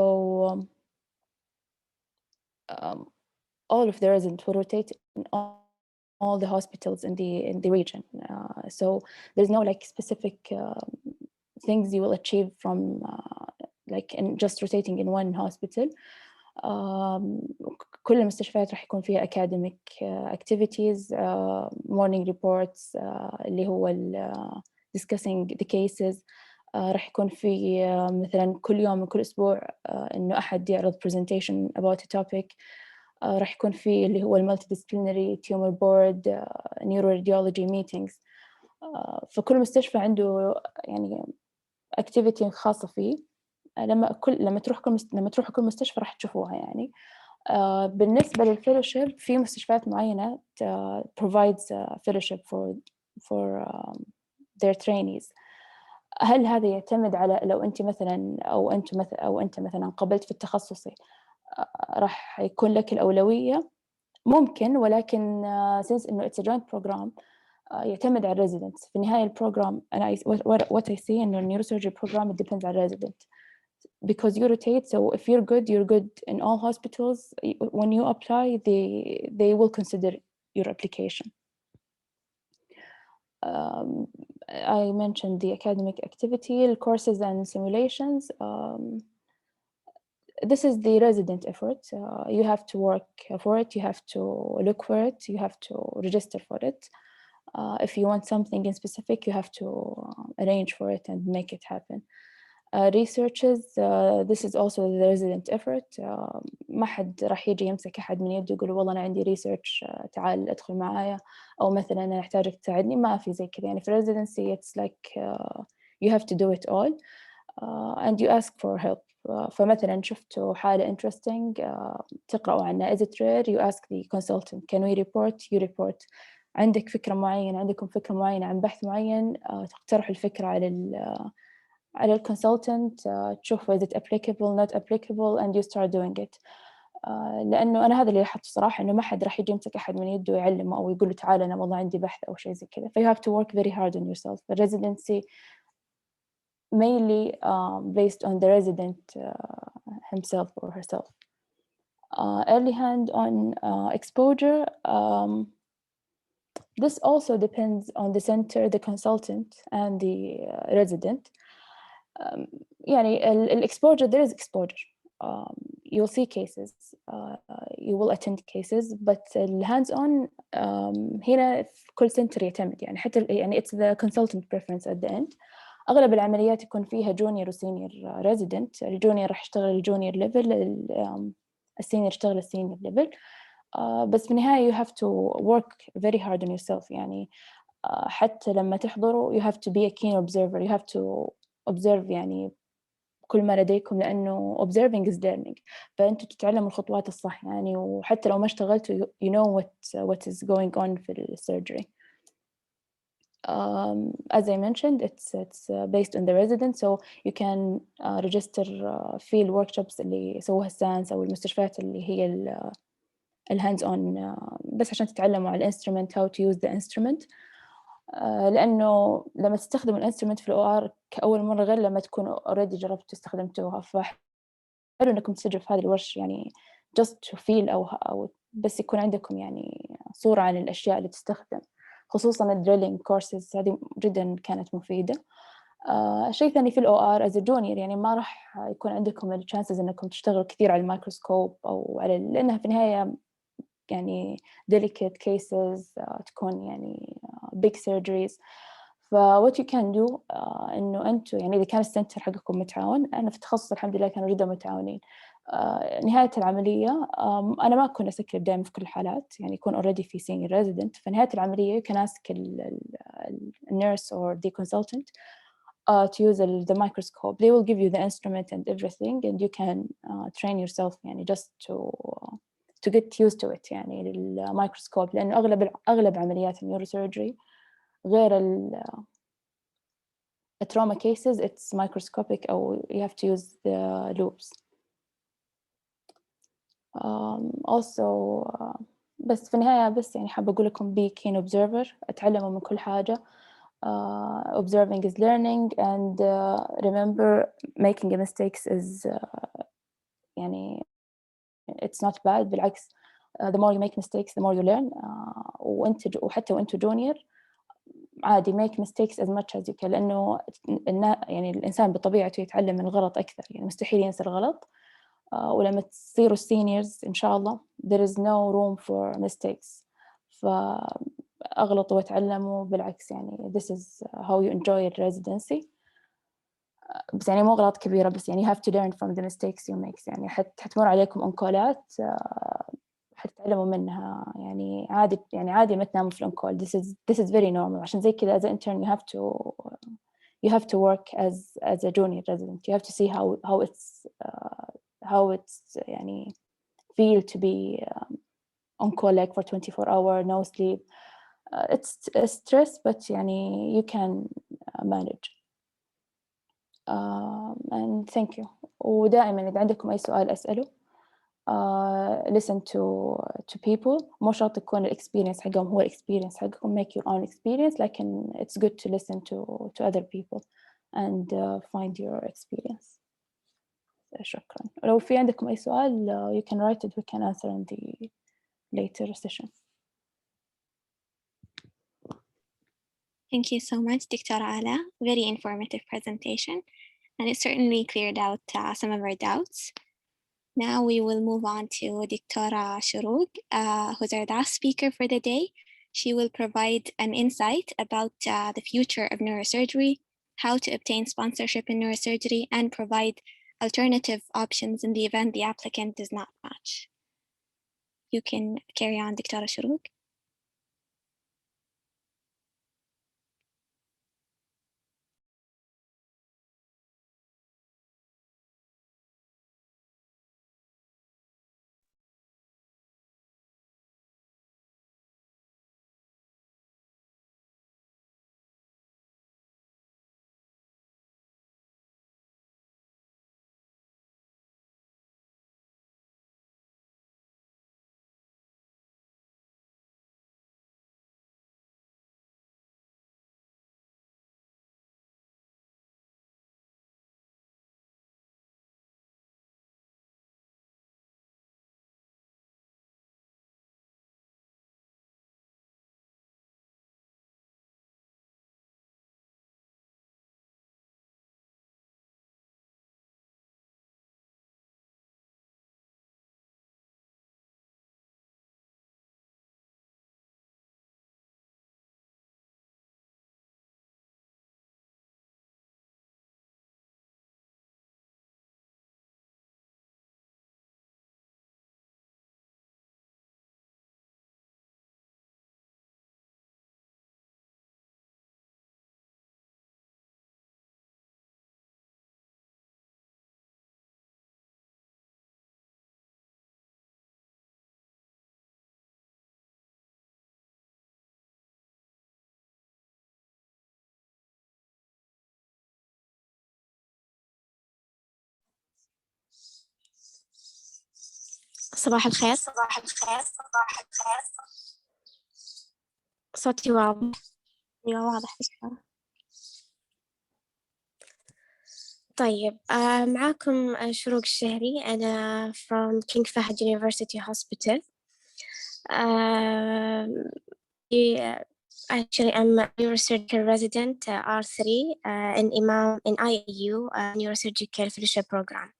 all of the residents will rotate in all the hospitals in the region. So there's no like specific things you will achieve from like in just rotating in one hospital. كل المستشفيات راح يكون فيها academic activities, morning reports اللي هو discussing the cases. راح يكون في مثلا كل يوم من كل أسبوع إنه أحد يعرض presentation about a topic. راح يكون في اللي هو multidisciplinary tumor board, neuroradiology meetings. فكل مستشفى عنده يعني activity خاصة فيه. لما تروح كل مستشفى راح تشوفوها يعني. بالنسبة للفيلوشيب في مستشفيات معينة provides fellowship for their trainees. هل هذا يعتمد على لو أنت مثلا أو أنت مثلا قبلت في التخصصي راح يكون لك الأولوية؟ ممكن, ولكن since إنه it's a joint program يعتمد على residents. في النهاية البروجرام أنا what I see إنه neurosurgery program it depends على resident because you rotate. So if you're good in all hospitals. When you apply, they will consider your application. I mentioned the academic activity, courses and simulations. This is the resident effort. You have to work for it. You have to look for it. You have to register for it. If you want something in specific, you have to arrange for it and make it happen. Researches, this is also the resident effort. ما حد راح يجي يمسك أحد من يده يقول والله أنا عندي research تعال أدخل معايا, أو مثلا أنا أحتاجك تساعدني. ما في زي كذا يعني. في residency it's like you have to do it all and you ask for help. فمثلا شفتوا حالة interesting تقرأوا عنها, is it rare? You ask the consultant, can we report? You report. عندك فكرة معينة, عندكم فكرة معينة عن بحث معين, تقترحوا الفكرة على الكونسلتنت تشوف is it applicable not applicable and you start doing it. لأنه أنا هذا اللي لاحظته صراحة، إنه ما حد راح يجي يمسك أحد من يده ويعلمه أو يقول له تعال أنا والله عندي بحث أو شيء زي كذا. ف you have to work very hard on yourself. The residency mainly based on the resident himself or herself. Early hand-on exposure. This also depends on the center, the consultant, and the resident. يعني exposure, there is exposure. You'll see cases, you will attend cases, but hands-on هنا في كل center يعتمد، يعني حتى يعني it's the consultant preference at the end. أغلب العمليات يكون فيها جونيور وسينيور ريزيدنت. الجونيور راح يشتغل الجونيور ليفل، السينيور يشتغل السينيور ليفل. بس في النهاية you have to work very hard on yourself. يعني حتى لما تحضروا you have to be a keen observer. You have to observe يعني كل ما لديكم، لأنه observing is learning. فأنتوا تتعلموا الخطوات الصح يعني، وحتى لو ما اشتغلتوا you know what is going on في السيرجري. As I mentioned, it's based on the resident, so you can register field workshops اللي يسووها الساينس أو المستشفيات اللي هي hands on، بس عشان تتعلموا على الانسترومنت how to use the instrument. لأنه لما تستخدموا الانسترومنت في الOR كأول مرة غير لما تكونوا already جربتوا استخدمتوها. فحلو إنكم تسجلوا في هذه الورش يعني just to feel أو بس يكون عندكم يعني صورة عن الأشياء اللي تستخدم، خصوصاً الدريلينج كورسز هذه جداً كانت مفيدة. شيء ثاني في الOR as a junior يعني ما راح يكون عندكم الشانسز إنكم تشتغلوا كثير على الميكروسكوب أو على، لأنها في النهاية يعني delicate cases تكون يعني big surgeries. ف what you can do إنه أنتوا يعني إذا كان السنتر حقكم متعاون، أنا في التخصص الحمد لله كانوا جدا متعاونين. نهاية العملية أنا ما أكون أسكب دائما في كل الحالات، يعني يكون already في senior resident. في نهاية العملية you can ask nurse or the consultant to use the microscope. They will give you the instrument and everything, and you can train yourself يعني just to get used to it يعني للميكروسكوب، لأنه أغلب عمليات النيوروسيرجري غير التروما cases it's microscopic أو you have to use the loops. Also بس في النهاية بس يعني حابة أقول لكم be keen observer. اتعلموا من كل حاجة. Observing is learning, and remember making a mistakes is يعني it's not bad. بالعكس the more you make mistakes the more you learn. وحتى وأنتوا junior عادي make mistakes as much as you can، لأنه يعني الإنسان بطبيعته يتعلم من الغلط أكثر، يعني مستحيل ينسى الغلط. ولما تصيروا seniors إن شاء الله there is no room for mistakes. فأغلطوا وتعلموا، بالعكس يعني this is how you enjoy the residency. بس يعني مو غلط كبيرة، بس يعني you have to learn from the mistakes you make. يعني حتمر عليكم أنكولات حتتعلموا منها، يعني عادي ما تناموا في الأنكول. this is very normal. عشان زي كذا as an intern you have to work as a junior resident. You have to see how it's يعني feel to be on call like for 24 hours no sleep. It's a stress, but يعني you can manage. And thank you. ودائما إذا عندكم أي سؤال أسأله. Listen to people. مو شرط يكون experience حقهم هو experience حقكم. Make your own experience. لكن it's good to listen to other people and find your experience. شكرا. لو في عندكم أي سؤال you can write it. We can answer in the later session. Thank you so much, Dr. Ala. Very informative presentation, and it certainly cleared out some of our doubts. Now we will move on to Dr. Shurug, who's our last speaker for the day. She will provide an insight about the future of neurosurgery, how to obtain sponsorship in neurosurgery, and provide alternative options in the event the applicant does not match. You can carry on, Dr. Shurug. صباح الخير. صوتي واضح؟ أيوة واضح بصراحة. طيب معاكم شروق الشهري. أنا from King Fahd University Hospital. Actually, I'm a neurosurgical resident, R3, in IAU, Neurosurgical Fellowship Program.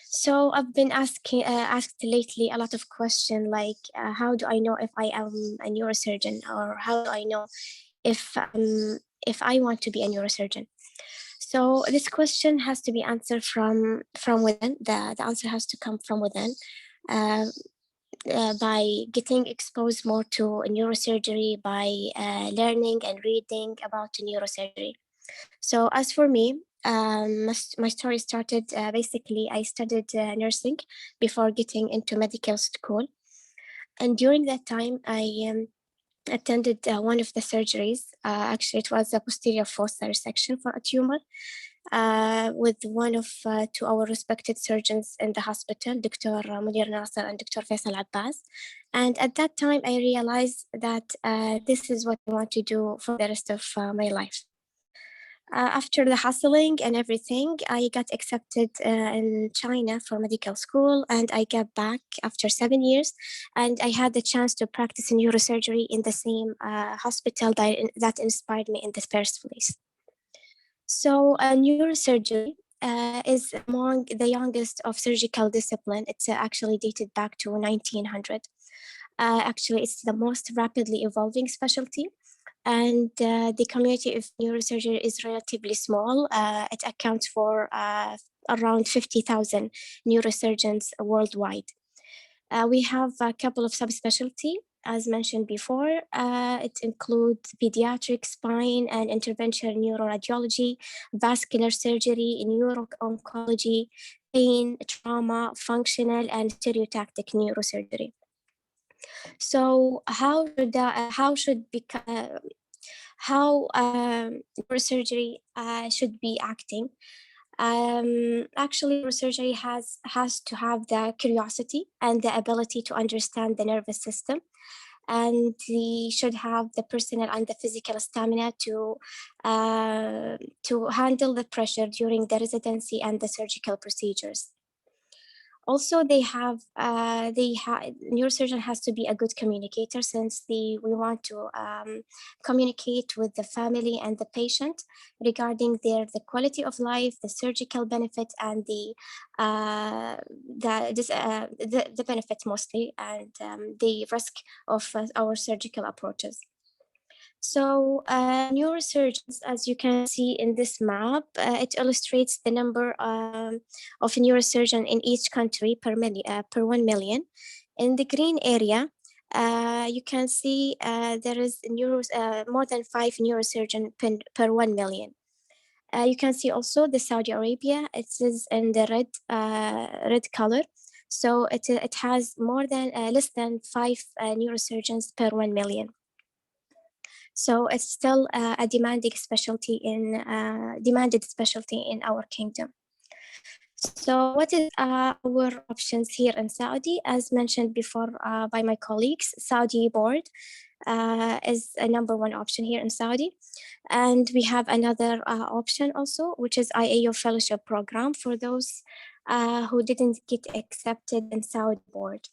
So I've been asked lately a lot of questions like, how do I know if I am a neurosurgeon, or how do I know if I want to be a neurosurgeon? So this question has to be answered from within. The answer has to come from within. By getting exposed more to neurosurgery, by learning and reading about neurosurgery. So as for me, my story started, basically I studied nursing before getting into medical school. And during that time, I attended one of the surgeries. Actually, it was a posterior fossa resection for a tumor. With one of two our respected surgeons in the hospital, Dr. Munir Nasser and Dr. Faisal Abbas. And at that time, I realized that this is what I want to do for the rest of my life. After the hustling and everything, I got accepted in China for medical school, and I got back after 7 years, and I had the chance to practice in neurosurgery in the same hospital that inspired me in the first place. So neurosurgery is among the youngest of surgical discipline. It's actually dated back to 1900. Actually, it's the most rapidly evolving specialty. And the community of neurosurgery is relatively small. It accounts for around 50,000 neurosurgeons worldwide. We have a couple of subspecialties, as mentioned before. It includes pediatric, spine, and interventional neuroradiology, vascular surgery, neuro-oncology, pain, trauma, functional, and stereotactic neurosurgery. So how neurosurgery should be acting? Actually, neurosurgery has to have the curiosity and the ability to understand the nervous system, and they should have the personal and the physical stamina to handle the pressure during the residency and the surgical procedures. Also, neurosurgeon has to be a good communicator, since we want to communicate with the family and the patient regarding the quality of life, the surgical benefit, and the benefit mostly, and the risk of our surgical approaches. So neurosurgeons, as you can see in this map, it illustrates the number of neurosurgeons in each country per 1 million. In the green area, you can see there is more than 5 neurosurgeons per 1 million. You can see also the Saudi Arabia. It is in the red color. So it has less than 5 neurosurgeons per 1 million. So it's still a demanded specialty in our kingdom. So what is our options here in Saudi? As mentioned before by my colleagues, Saudi board is a #1 option here in Saudi. And we have another option also, which is IAO Fellowship Program for those who didn't get accepted in Saudi board.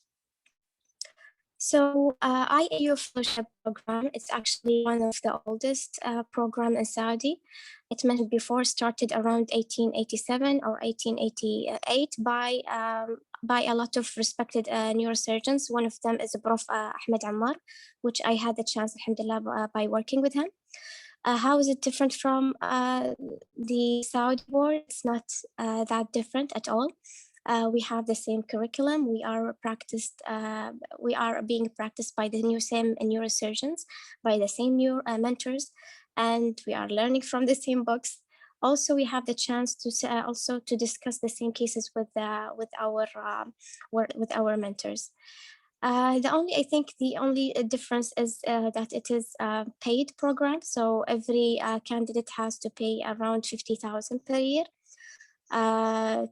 So IAO Fellowship Program is actually one of the oldest program in Saudi. It mentioned before started around 1887 or 1888 by a lot of respected neurosurgeons. One of them is Prof. Ahmed Ammar, which I had the chance, alhamdulillah, by working with him. How is it different from the Saudi board? It's not that different at all. We have the same curriculum. We are being practiced by the same neurosurgeons, by the same mentors, and we are learning from the same books. Also, we have the chance to discuss the same cases with our mentors. I think the only difference is that it is a paid program. So every candidate has to pay around 50,000 per year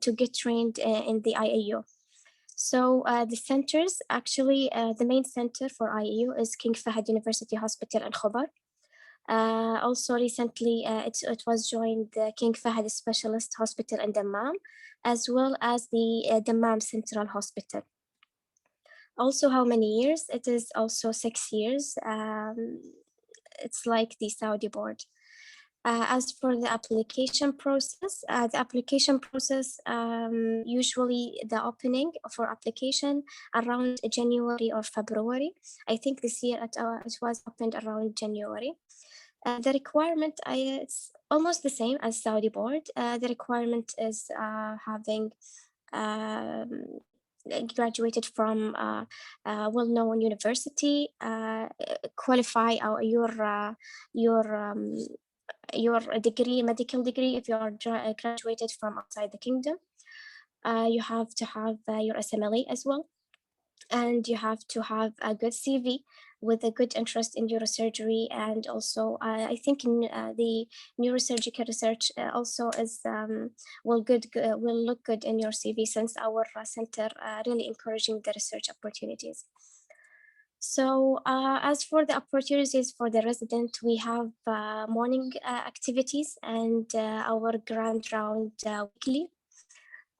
to get trained in the IAO. So the centers, actually, the main center for IAU is King Fahd University Hospital in Khobar. Also recently, it was joined the King Fahd Specialist Hospital in Dammam, as well as the Dammam Central Hospital. Also, how many years? It is also 6 years. It's like the Saudi board. As for the application process, usually the opening for application around January or February. I think this year it was opened around January. The requirement, it's almost the same as Saudi board. The requirement is having graduated from a well-known university, qualify your degree, medical degree, if you are graduated from outside the kingdom. You have to have your Usmle as well. And you have to have a good CV with a good interest in neurosurgery. And also, I think the neurosurgical research also is will look good in your CV, since our center really encouraging the research opportunities. So as for the opportunities for the resident, we have morning activities and our grand round weekly.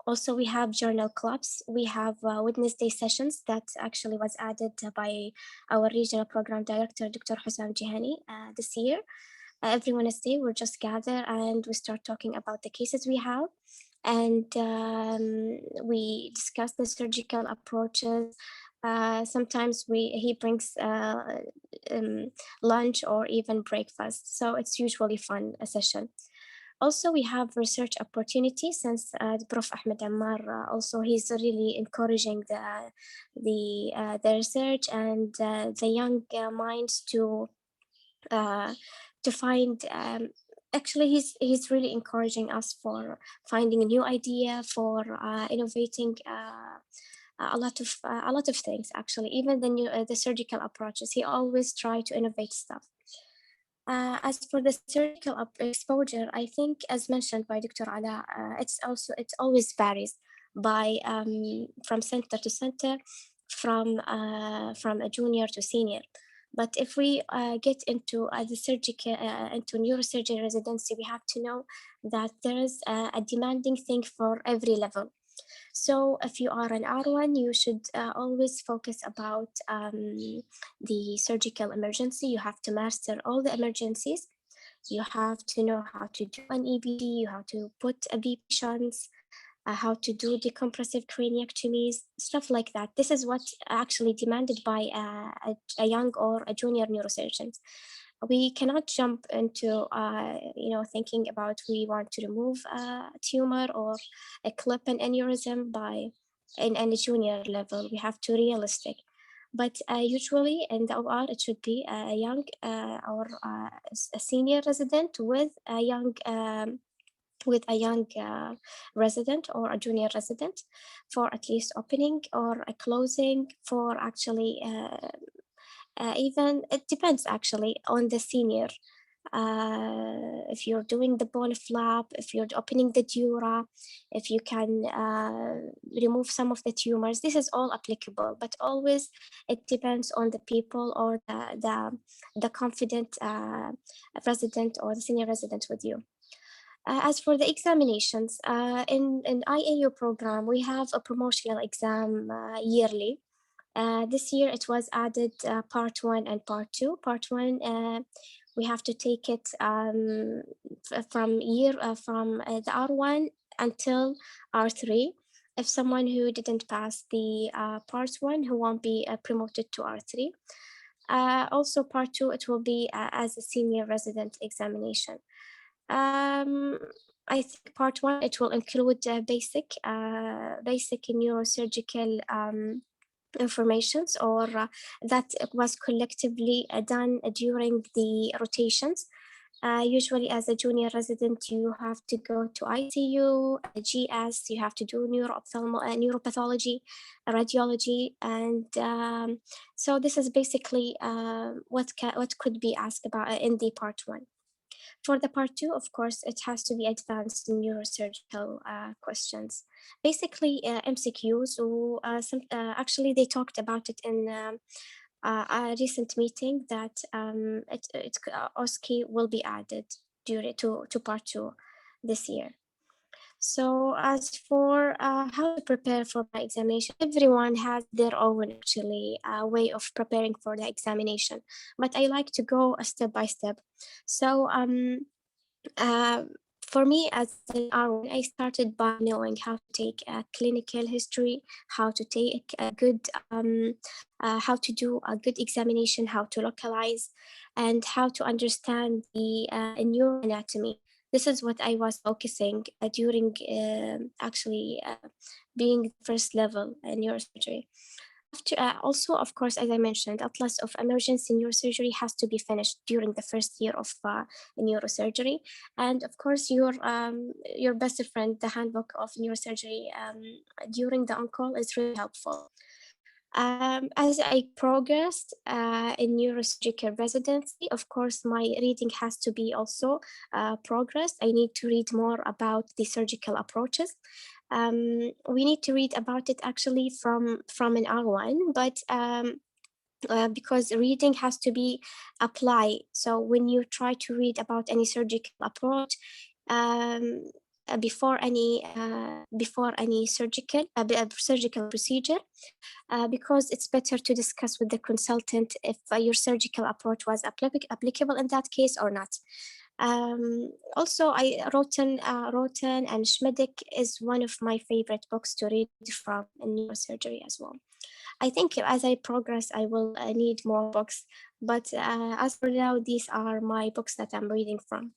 Also, we have journal clubs. We have Wednesday sessions that actually was added by our regional program director, Dr. Hussam Jihani, this year. Every Wednesday, we'll just gather and we start talking about the cases we have. And we discuss the surgical approaches. Sometimes he brings lunch or even breakfast. So it's usually fun, a session. Also, we have research opportunities, since Prof. Ahmed Ammar also, he's really encouraging the research and the young minds to find. Actually, he's really encouraging us for finding a new idea, for innovating a lot of things. Actually, even the surgical approaches, he always try to innovate stuff. As for the surgical exposure, I think, as mentioned by Dr. Ala, it always varies by from center to center, from a junior to senior. But if we get into the surgical into neurosurgery residency, we have to know that there is a demanding thing for every level. So if you are an R1, you should always focus about the surgical emergency. You have to master all the emergencies. You have to know how to do an EBD, you have to put a BP shunts, how to do decompressive craniectomies, stuff like that. This is what actually demanded by a young or a junior neurosurgeon. We cannot jump into, thinking about we want to remove a tumor or a clip an aneurysm in a junior level. We have to realistic. But usually in the OR, it should be a young or a senior resident with a young resident or a junior resident for at least opening or a closing for actually even it depends actually on the senior. If you're doing the bone flap, if you're opening the dura, if you can remove some of the tumors, this is all applicable, but always it depends on the people or the confident resident or the senior resident with you. As for the examinations, in IAU program, we have a promotional exam yearly. This year it was added part 1 and part 2. Part 1, we have to take it from the R1 until R3. If someone who didn't pass the part 1, who won't be promoted to R3. Also part 2, it will be as a senior resident examination. I think part 1, it will include basic neurosurgical informations or that was collectively done during the rotations. Usually as a junior resident, you have to go to ICU, GS, you have to do neuropathology, radiology, and so this is basically what could be asked about in the part 1. For the part 2, of course, it has to be advanced neurosurgical questions. Basically, MCQs, or actually they talked about it in a recent meeting that OSCE will be added to part 2 this year. So as for how to prepare for my examination, everyone has their own actually way of preparing for the examination, but I like to go a step by step. So for me as an RN, I started by knowing how to take a clinical history, how to take a good, how to do a good examination, how to localize, and how to understand the neuroanatomy. This is what I was focusing during actually being first level in neurosurgery. Also, of course, as I mentioned, Atlas of Emergency Neurosurgery has to be finished during the first year of neurosurgery. And of course, your best friend, the handbook of neurosurgery during the on-call is really helpful. As I progressed in neurosurgical residency, of course, my reading has to be also progressed. I need to read more about the surgical approaches. We need to read about it actually from an R1, but because reading has to be applied. So when you try to read about any surgical approach, before any surgical procedure, because it's better to discuss with the consultant if your surgical approach was applicable in that case or not. Also, Roten and Schmidt is one of my favorite books to read from in neurosurgery as well. I think as I progress, I will need more books, but as for now, these are my books that I'm reading from.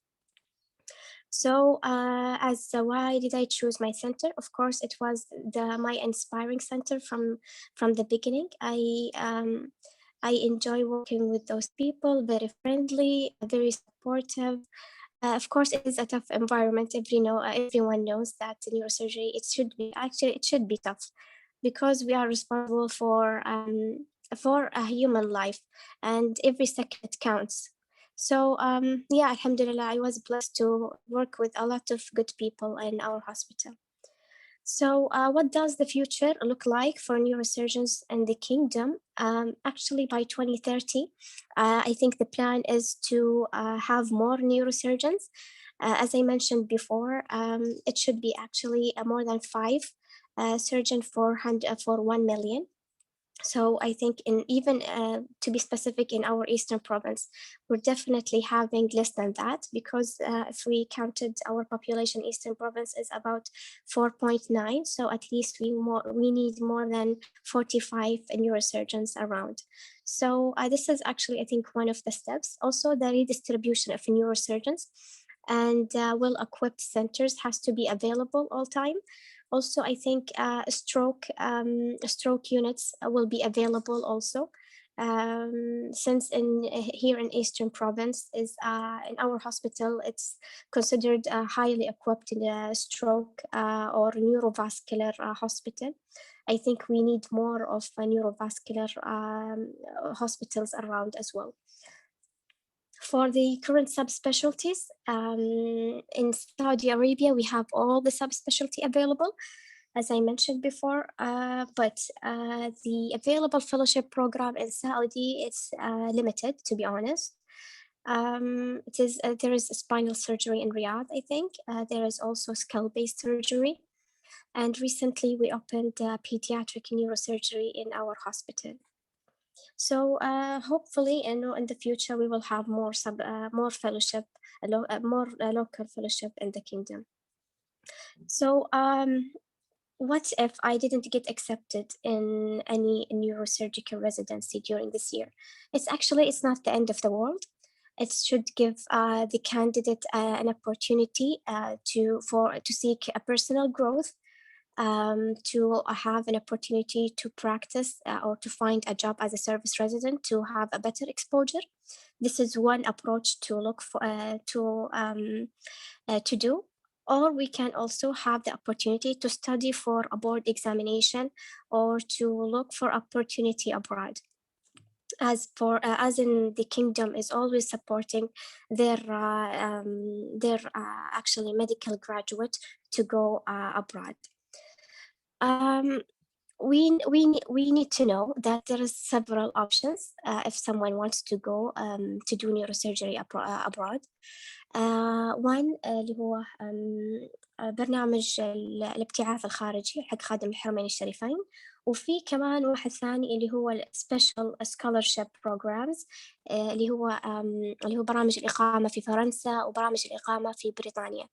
So why did I choose my center? Of course, it was my inspiring center from the beginning. I enjoy working with those people, very friendly, very supportive. Of course, it is a tough environment. Everyone knows that in neurosurgery, it should be tough, because we are responsible for a human life, and every second counts. So yeah, alhamdulillah, I was blessed to work with a lot of good people in our hospital. So what does the future look like for neurosurgeons in the kingdom? Actually, by 2030, I think the plan is to have more neurosurgeons. As I mentioned before, it should be actually more than 5 surgeons for 1 million. So I think to be specific, in our Eastern province, we're definitely having less than that, because if we counted our population, Eastern province is about 4.9. So at least we need more than 45 neurosurgeons around. So this is actually, I think, one of the steps. Also, the redistribution of neurosurgeons and well-equipped centers has to be available all time. Also, I think stroke units will be available also, since here in Eastern Province is in our hospital, it's considered highly equipped in a stroke or neurovascular hospital. I think we need more of neurovascular hospitals around as well. For the current subspecialties, in Saudi Arabia, we have all the subspecialty available, as I mentioned before, but the available fellowship program in Saudi is limited, to be honest. There is a spinal surgery in Riyadh, I think. There is also skull-based surgery. And recently we opened pediatric neurosurgery in our hospital. So hopefully, in the future, we will have more fellowship, more local fellowship in the kingdom. So what if I didn't get accepted in any neurosurgical residency during this year? It's not the end of the world. It should give the candidate an opportunity to seek a personal growth, to have an opportunity to practice or to find a job as a service resident, to have a better exposure. This is one approach to look for to do. Or we can also have the opportunity to study for a board examination or to look for opportunity abroad. as in the kingdom is always supporting their actually medical graduate to go abroad. We need to know that there is several options if someone wants to go to do neurosurgery abroad. one اللي هو برنامج الابتعاث الخارجي حق خادم الحرمين الشريفين، وفي كمان واحد ثاني اللي هو Special Scholarship Programs اللي هو برامج الإقامة في فرنسا وبرامج الإقامة في بريطانيا.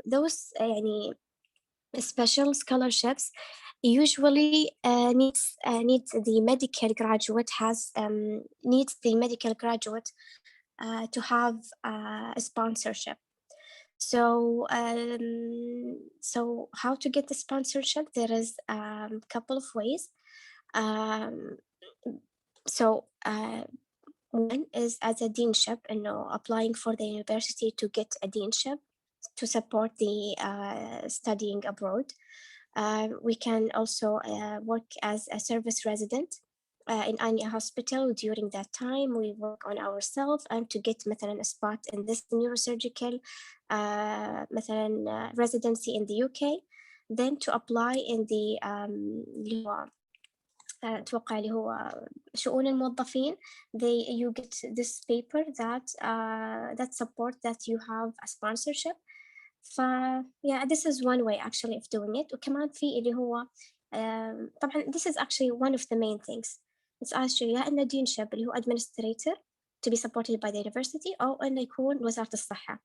those يعني special scholarships usually needs the medical graduate to have a sponsorship. So how to get the sponsorship? There is a couple of ways. One is as a deanship, applying for the university to get a deanship to support the studying abroad. We can also work as a service resident in any hospital. During that time, we work on ourselves and to get مثلا a spot in this neurosurgical مثلا residency in the UK, then to apply in the أتوقع اللي هو شؤون الموظفين. You get this paper that support that you have a sponsorship. Yeah, this is one way actually of doing it. وكمان في اللي هو طبعا this is actually one of the main things. It's actually يا إنه deanship اللي هو administrator to be supported by the university، أو إنه يكون وزارة الصحة،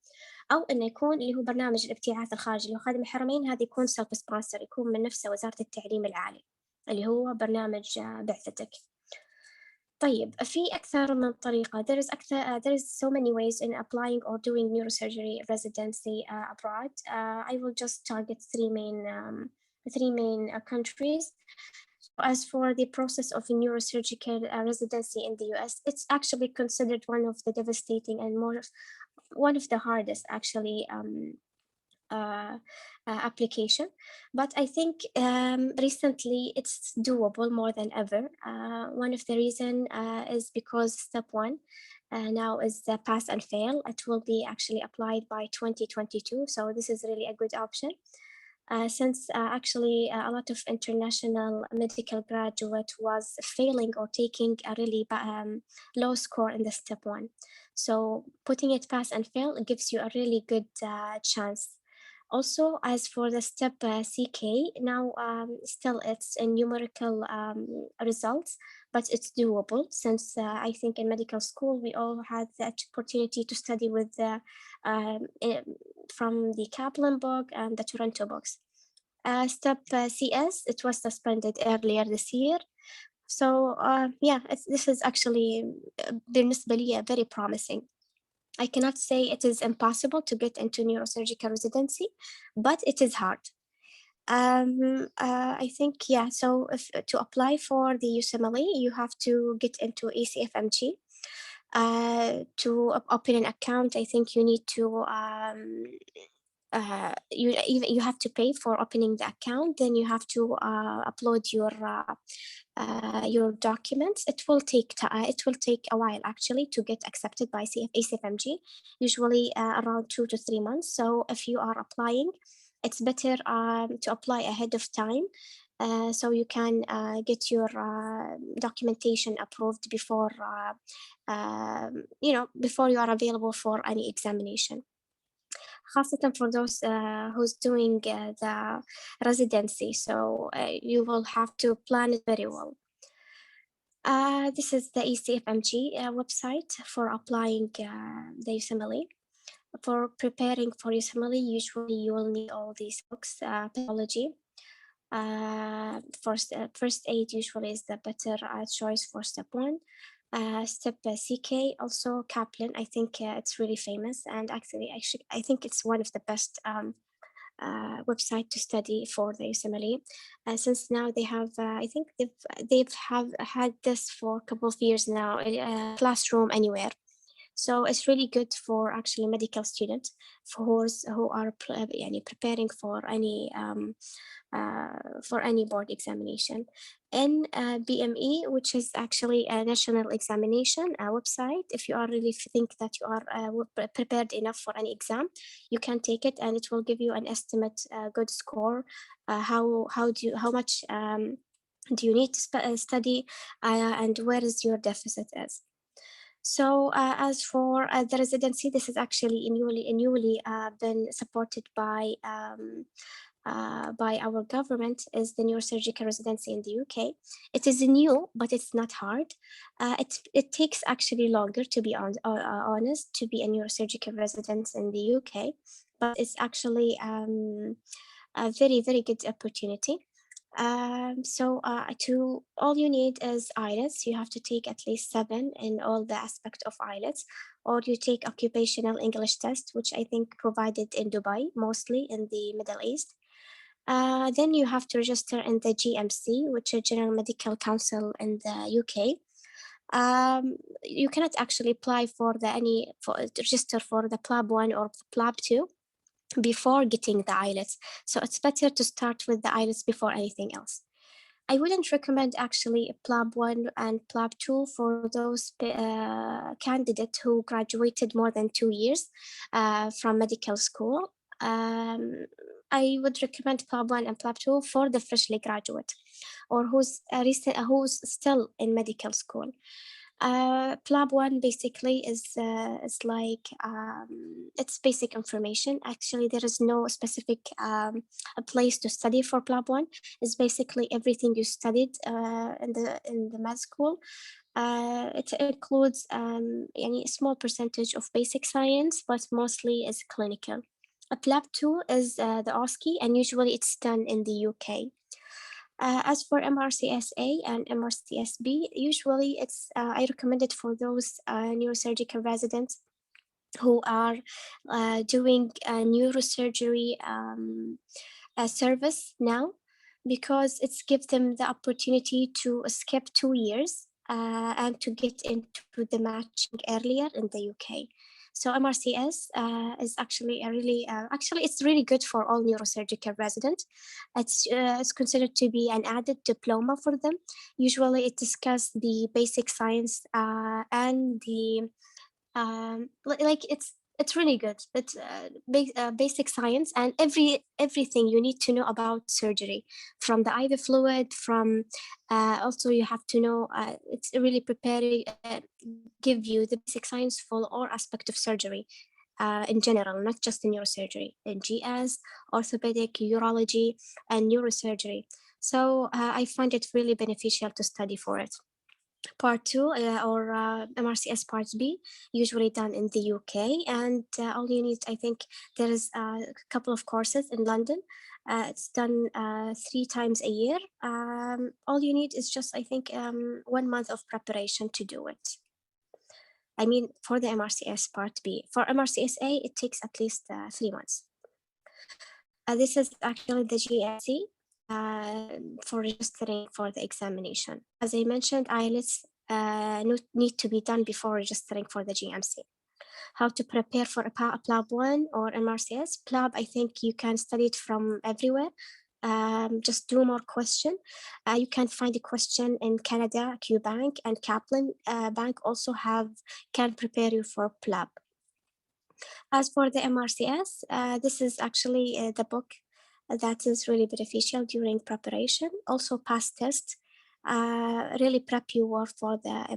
أو إنه يكون اللي هو برنامج الابتعاث الخارجي اللي هو خادم الحرمين، هذا يكون self sponsor، يكون من نفسه وزارة التعليم العالي اللي هو برنامج بعثتك. طيب في أكثر من طريقة. There is so many ways in applying or doing neurosurgery residency abroad. I will just target three main countries. As for the process of a neurosurgical residency in the US, it's actually considered one of the devastating and one of the hardest actually application, but I think recently it's doable more than ever. One of the reason is because step one now is the pass and fail. It will be actually applied by 2022, so this is really a good option. Since actually a lot of international medical graduate was failing or taking a really low score in the step one. So putting it pass and fail, it gives you a really good chance. Also, as for the step CK, now still it's in numerical results, but it's doable since I think in medical school we all had the opportunity to study with from the Kaplan book and the Toronto books. Step CS, it was suspended earlier this year. So yeah, this is actually بالنسبة لي very promising. I cannot say it is impossible to get into neurosurgical residency, but it is hard. I think, yeah, so to apply for the Usmle, you have to get into ACFMG. To open an account, I think you need to, you have to pay for opening the account, then you have to upload your documents. It will take a while actually to get accepted by ACFMG, usually around 2 to 3 months. So if you are applying, it's better to apply ahead of time so you can get your documentation approved before before you are available for any examination. خاصة for those who's doing the residency, so you will have to plan it very well. This is the ACFMG website for applying the Usmle. For preparing for Usmle, usually you will need all these books. Pathology, first aid usually is the better choice for step one. Step CK, also Kaplan, I think it's really famous, and actually I think it's one of the best website to study for the Usmle. Since now they have I think they've had this for a couple of years now, Classroom Anywhere. So it's really good for actually medical students who are preparing for any board examination. In BME, which is actually a national examination website, if you are really think that you are prepared enough for any exam, you can take it, and it will give you an estimate good score. How much do you need to study, and where is your deficit is. So as for the residency, this is actually newly been supported by our government, is the neurosurgical residency in the UK. It is new, but it's not hard. It takes actually longer, to be honest, to be a neurosurgical resident in the UK, but it's actually a very, very good opportunity. So to all you need is IELTS. You have to take at least 7 in all the aspect of IELTS, or you take occupational English test, which I think provided in Dubai, mostly in the Middle East. Then you have to register in the GMC, which is General Medical Council in the UK. You cannot actually apply for register for the PLAB 1 or PLAB 2 before getting the IELTS. So it's better to start with the IELTS before anything else. I wouldn't recommend actually PLAB 1 and PLAB 2 for those candidates who graduated more than 2 years from medical school. I would recommend PLAB 1 and PLAB 2 for the freshly graduate or who's still in medical school. PLAB 1 basically is like it's basic information. Actually, there is no specific a place to study for PLAB 1. It's basically everything you studied in the med school. It includes a small percentage of basic science, but mostly is clinical. A PLAB 2 is the OSCE, and usually it's done in the UK. As for MRCSA and MRCSB, usually it's I recommend it for those neurosurgical residents who are doing neurosurgery service now, because it's gives them the opportunity to skip 2 years and to get into the matching earlier in the UK. So MRCS is actually a really, it's really good for all neurosurgical residents. It's considered to be an added diploma for them. Usually it discusses the basic science and the, it's really good. It's basic science and everything you need to know about surgery, from the IV fluid, from also you have to know, it's really preparing, give you the basic science for all aspect of surgery in general, not just in neurosurgery, in GS, orthopedic, urology, and neurosurgery. So I find it really beneficial to study for it. Part 2 or MRCS Part B, usually done in the UK, and all you need, I think there is a couple of courses in London. It's done 3 times a year. All you need is just, I think, 1 month of preparation to do it. I mean, for the MRCS Part B. For MRCSA, it takes at least 3 months. This is actually the GMC. For registering for the examination. As I mentioned, IELTS need to be done before registering for the GMC. How to prepare for a PLAB 1 or MRCS? PLAB, I think you can study it from everywhere. Just do more question. You can find a question in Canada, QBank, and Kaplan Bank also can prepare you for PLAB. As for the MRCS, this is actually the book that is really beneficial during preparation. Also past test, really prep you well for the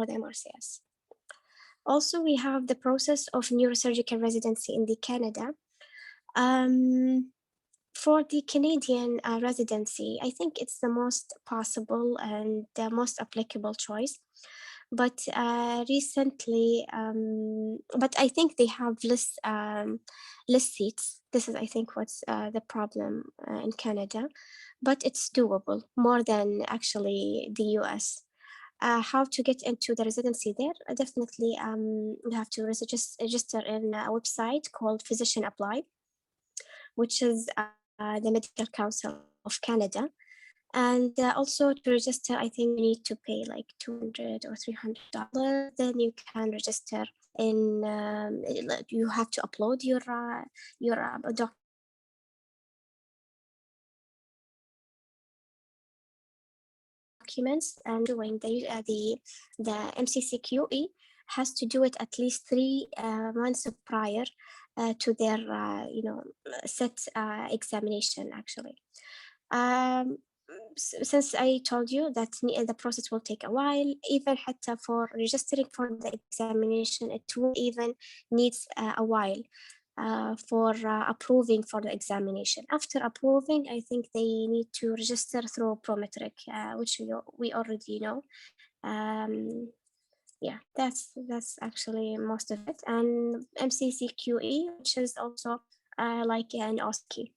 MRCS. Also, we have the process of neurosurgical residency in the Canada. For the Canadian residency, I think it's the most possible and the most applicable choice. But recently, but I think they have less seats. This is, I think, what's the problem in Canada, but it's doable more than actually the US. How to get into the residency there? Definitely, you have to register in a website called Physician Apply, which is the Medical Council of Canada. And also to register, I think you need to pay like $200 or $300. Then you can register in. You have to upload your documents, and doing the MCCQE has to do it at least 3 months prior to their set examination actually. Since I told you that the process will take a while, even حتى for registering for the examination, it will even needs a while for approving for the examination. After approving, I think they need to register through Prometric, which we already know. Yeah, that's actually most of it. And MCCQE, which is also like an OSCE.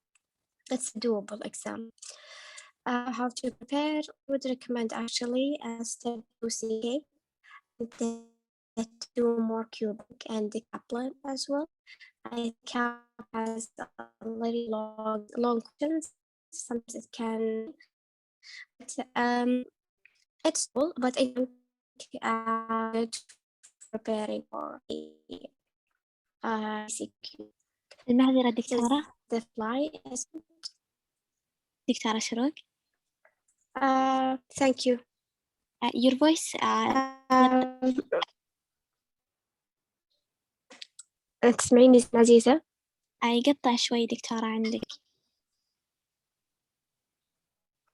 It's a doable exam. How to prepare? I would recommend actually step 2CK, and then do more cubic and the Kaplan as well. I Cap has a very long questions. Sometimes it can, it's cool, but I think preparing for the CQ. المعذرة دكتورة. The fly is. دكتورة شروق. Thank you. Your voice. تسمعيني عزيزة؟ يقطع شوي دكتورة عندك.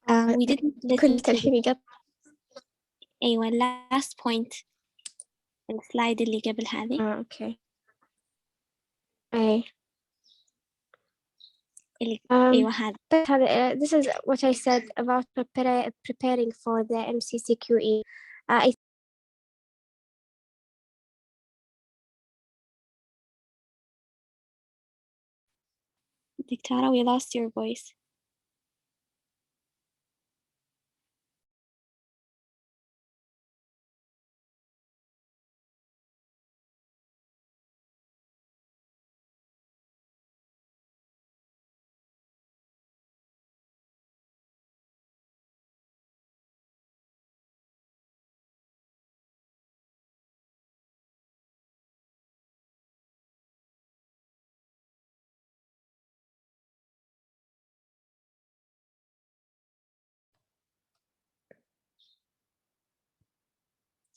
We didn't listen كنت to الحين يقطع. أيوة last point. السلايد اللي قبل هذه. أوكي. أي. أيوة هذا. This is what I said about preparing for the MCCQE. دكتورة, we lost your voice.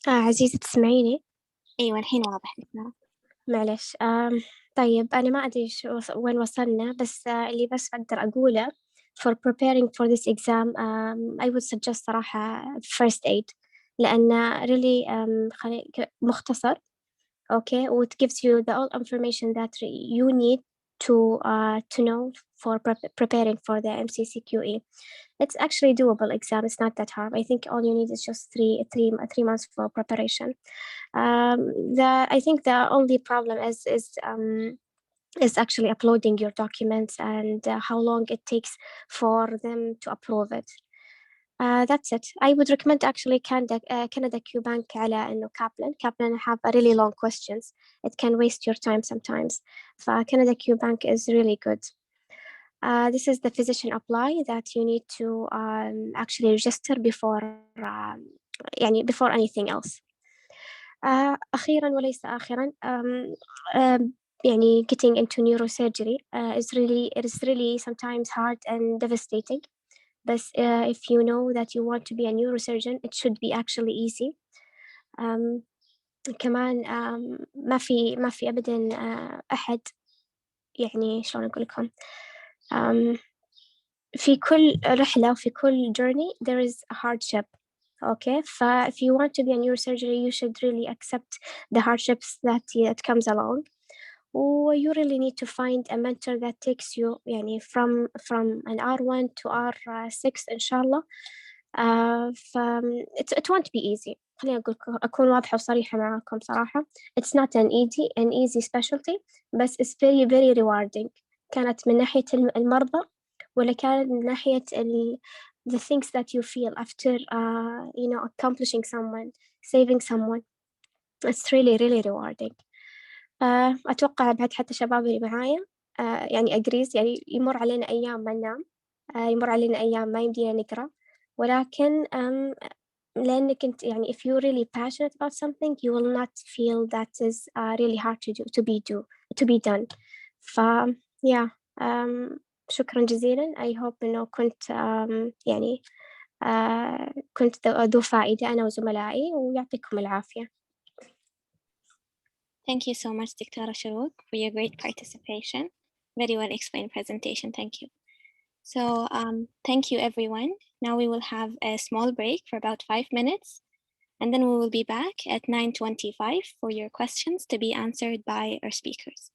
عزيزة تسمعيني؟ أيوة الحين واضح دكتورة. معلش. طيب أنا ما أدري وين وصلنا، بس اللي بس أقدر أقوله for preparing for this exam, I would suggest صراحة first aid، لأن really مختصر. Okay, it gives you the all information that you need to know for preparing for the MCCQE. It's actually doable exam. It's not that hard. I think all you need is just three months for preparation. I think the only problem is actually uploading your documents and how long it takes for them to approve it. That's it. I would recommend actually Canada Q Bank على إنه Kaplan have a really long questions. It can waste your time sometimes. Canada Q Bank is really good. This is the physician apply that you need to actually register before before anything else. أخيرا وليس آخرا, getting into neurosurgery is really sometimes hard and devastating. But if you know that you want to be a neurosurgeon, it should be actually easy. كمان ما في أبدا أحد شلون أقول لكم, في كل رحلة وفي كل journey there is a hardship. Okay, if you want to be a neurosurgery, you should really accept the hardships that it comes along. Or you really need to find a mentor that takes you from an R1 to R6 inshallah. It won't be easy. خليني أكون واضحة وصريحة معاكم صراحة. It's not an easy specialty, but it's very very rewarding. كانت من ناحية المرضى ولا كانت من ناحية the things that you feel after accomplishing someone, saving someone. It's really really rewarding. أتوقع بعد حتى شباب اللي معايا أجريز, يمر علينا أيام ما ننام, يمر علينا أيام ما يمدينا نقرأ, ولكن لأنك أنت يعني if you're really passionate about something you will not feel that is really hard to be done. ف yeah شكرا جزيلا. I hope إنه كنت يعني كنت ذو فائدة أنا وزملائي، ويعطيكم العافية. Thank you so much, Dr. Sharouk, for your great participation. Very well explained presentation. Thank you. So thank you, everyone. Now we will have a small break for about 5 minutes, and then we will be back at 9:25 for your questions to be answered by our speakers.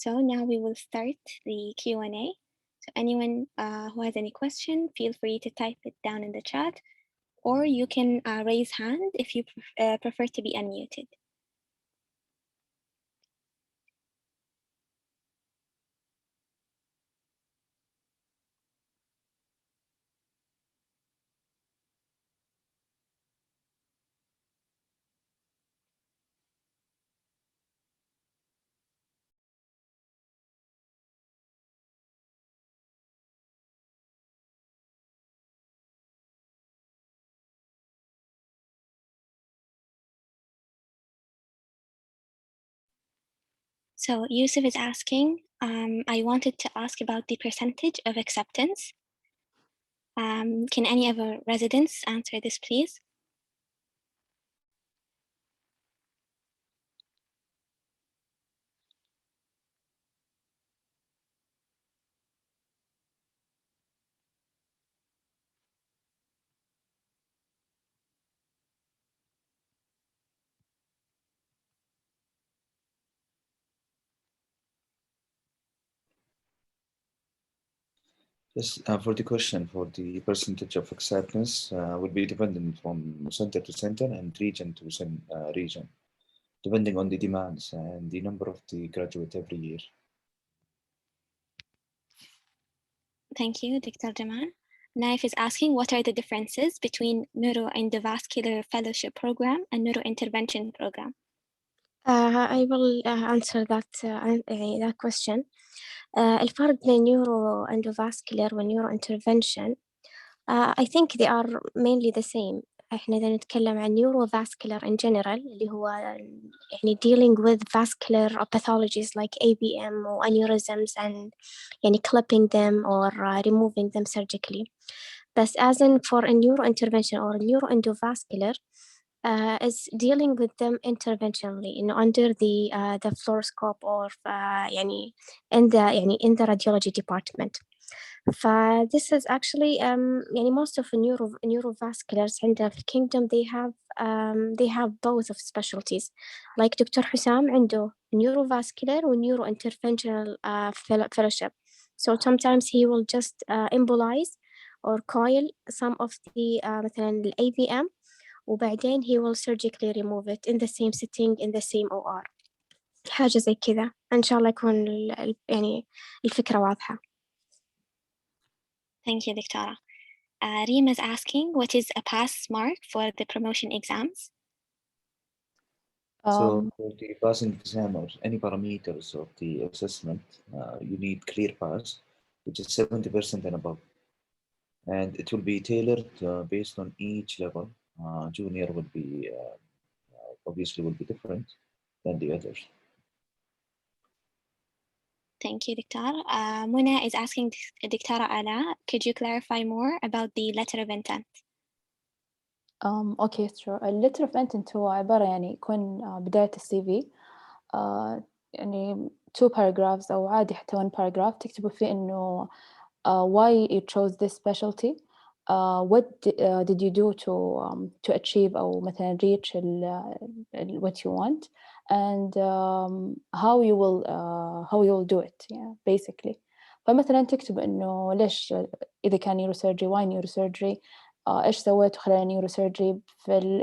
So now we will start the Q&A. So anyone who has any question, feel free to type it down in the chat, or you can raise hand if you prefer to be unmuted. So Yusuf is asking, I wanted to ask about the percentage of acceptance. Can any of our residents answer this, please? Yes, for the question, for the percentage of acceptance will be dependent from center to center and region to region, depending on the demands and the number of the graduate every year. Thank you, Dr. Jamal. Naif is asking, what are the differences between Neurosurgical Fellowship Program and Neurointervention Program? I will answer that question. الفرق بين نيورو اندوفاسكولار والنيورو انترفنشن I think they are mainly the same. احنا إذا نتكلم عن neurovascular in general اللي هو يعني dealing with vascular pathologies like ABM or aneurysms and يعني clipping them or removing them surgically. But as in for a neuro intervention or neuroendovascular is dealing with them interventionally, you know, under the fluoroscope or يعني in the radiology department. This is actually يعني most of the neurovasculars عندنا في Kingdom they have both of specialties. Like Dr. Hussam عنده neurovascular و neurointerventional fellowship. So sometimes he will just embolize or coil some of the مثلا ال AVM وبعدين he will surgically remove it in the same sitting in the same OR. حاجة زي كذا إن شاء الله يكون يعني الفكرة واضحة. Thank you, Dr. Reem is asking, what is a pass mark for the promotion exams? So for the passing exam or any parameters of the assessment, you need clear pass, which is 70% and above. And it will be tailored based on each level. Junior will be, obviously will be different than the others. Thank you, Dr. Muna is asking Dr. Ala, could you clarify more about the letter of intent? اوكي sure. الليتر اوف انتنت هو عبارة يعني يكون بداية السي في يعني 2 paragraphs أو عادي حتى 1 paragraph تكتبوا فيه إنه why you chose this specialty, what did you do to achieve أو مثلا reach what you want, and how you will do it, yeah, basically. فمثلا تكتب إنه ليش إذا كان neurosurgery why neurosurgery, إيش سويتوا خلال neurosurgery.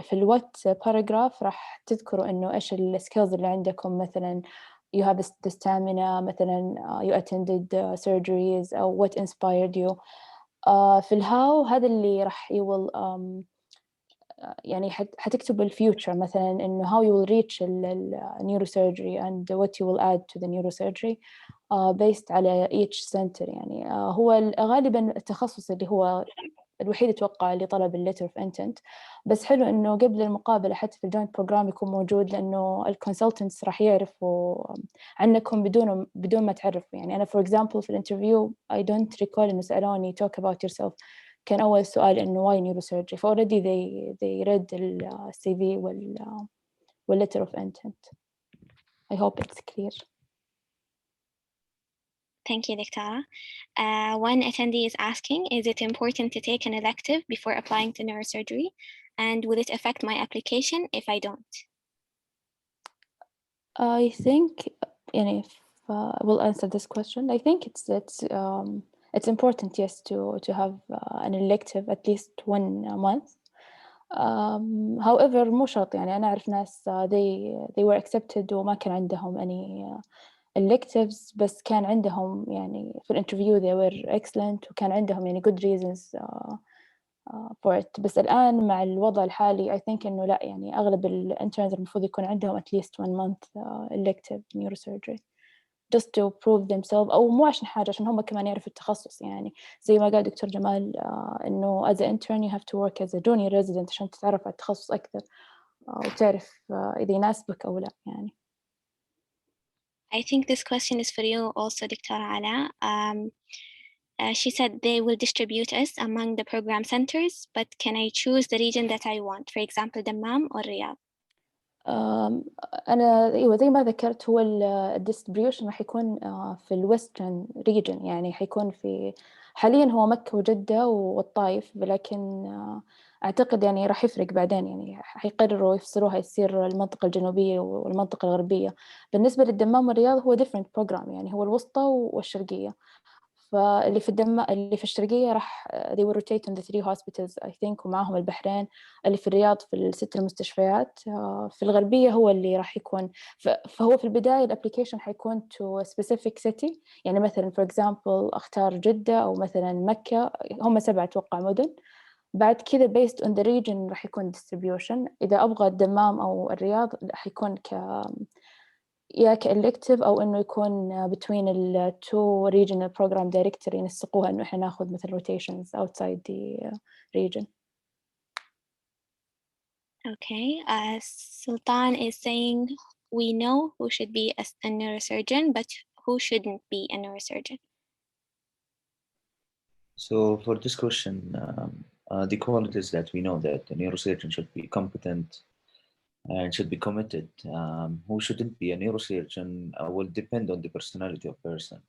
في الوات paragraph راح تذكروا إنه إيش الskills اللي عندكم. مثلا you have the stamina, مثلا you attended surgeries أو what inspired you. في الهاو هذا اللي راح يعني حتكتب الفيوتشر مثلا إنه how you will reach neurosurgery and what you will add to the neurosurgery based على each center. يعني هو غالبا التخصص اللي هو الوحيد أتوقع اللي طلب الليتر اوف انتنت. بس حلو إنه قبل المقابلة حتى في الجوينت بروجرام يكون موجود، لأنه الكونسلتنتس راح يعرفوا عنكم بدون ما تعرفوا. يعني أنا for example في الانترفيو I don't recall إنه سألوني talk about yourself، كان أول سؤال إنه why neurosurgery. ف already they read ال CV وال letter of intent. I hope it's clear. Thank you, Dr. One attendee is asking, is it important to take an elective before applying to neurosurgery? And will it affect my application if I don't? I think يعني will answer this question. I think it's important, yes, to have an elective at least 1 month. However مو شرط يعني أنا أعرف ناس they were accepted وما كان عندهم any electives بس كان عندهم يعني في الانترفيو they were excellent وكان عندهم يعني good reasons for it. بس الآن مع الوضع الحالي I think إنه لا يعني أغلب الانترنز المفروض يكون عندهم at least 1 month elective neurosurgery just to prove themselves أو مو عشان حاجة عشان هم كمان يعرفوا التخصص يعني زي ما قال دكتور جمال إنه as an intern you have to work as a junior resident عشان تتعرف على التخصص أكثر وتعرف إذا يناسبك أو لا يعني. I think this question is for you also, Dr. Ala. She said they will distribute us among the program centers, but can I choose the region that I want? For example, Dammam or Riyadh? أنا أيوة زي ما ذكرت هو الديستريبيوشن راح يكون في الويسترن ريجن يعني حيكون في حاليا هو مكة وجدة والطائف لكن أعتقد يعني راح يفرق بعدين يعني حيقرروا يفصلوها يصير المنطقة الجنوبية والمنطقة الغربية. بالنسبة للدمام والرياض هو different program يعني هو الوسطى والشرقية. فاللي في اللي في الشرقية راح they will rotate in the 3 hospitals I think ومعهم البحرين. اللي في الرياض في ال6 المستشفيات. في الغربية هو اللي راح يكون فهو في البداية الابليكيشن حيكون to a specific city يعني مثلا for example أختار جدة أو مثلا مكة هم 7 أتوقع مدن. بعد كذا based on the region راح يكون distribution. إذا أبغى الدمام أو الرياض حيكون يا كإلكتيف أو إنه يكون between the 2 regional program director ينسقوها إنه إحنا ناخذ مثل rotations outside the region. Okay, Sultan is saying we know who should be a neurosurgeon, but who shouldn't be a neurosurgeon. So for this question, the qualities that we know that the neurosurgeon should be competent and should be committed. Who shouldn't be a neurosurgeon will depend on the personality of person.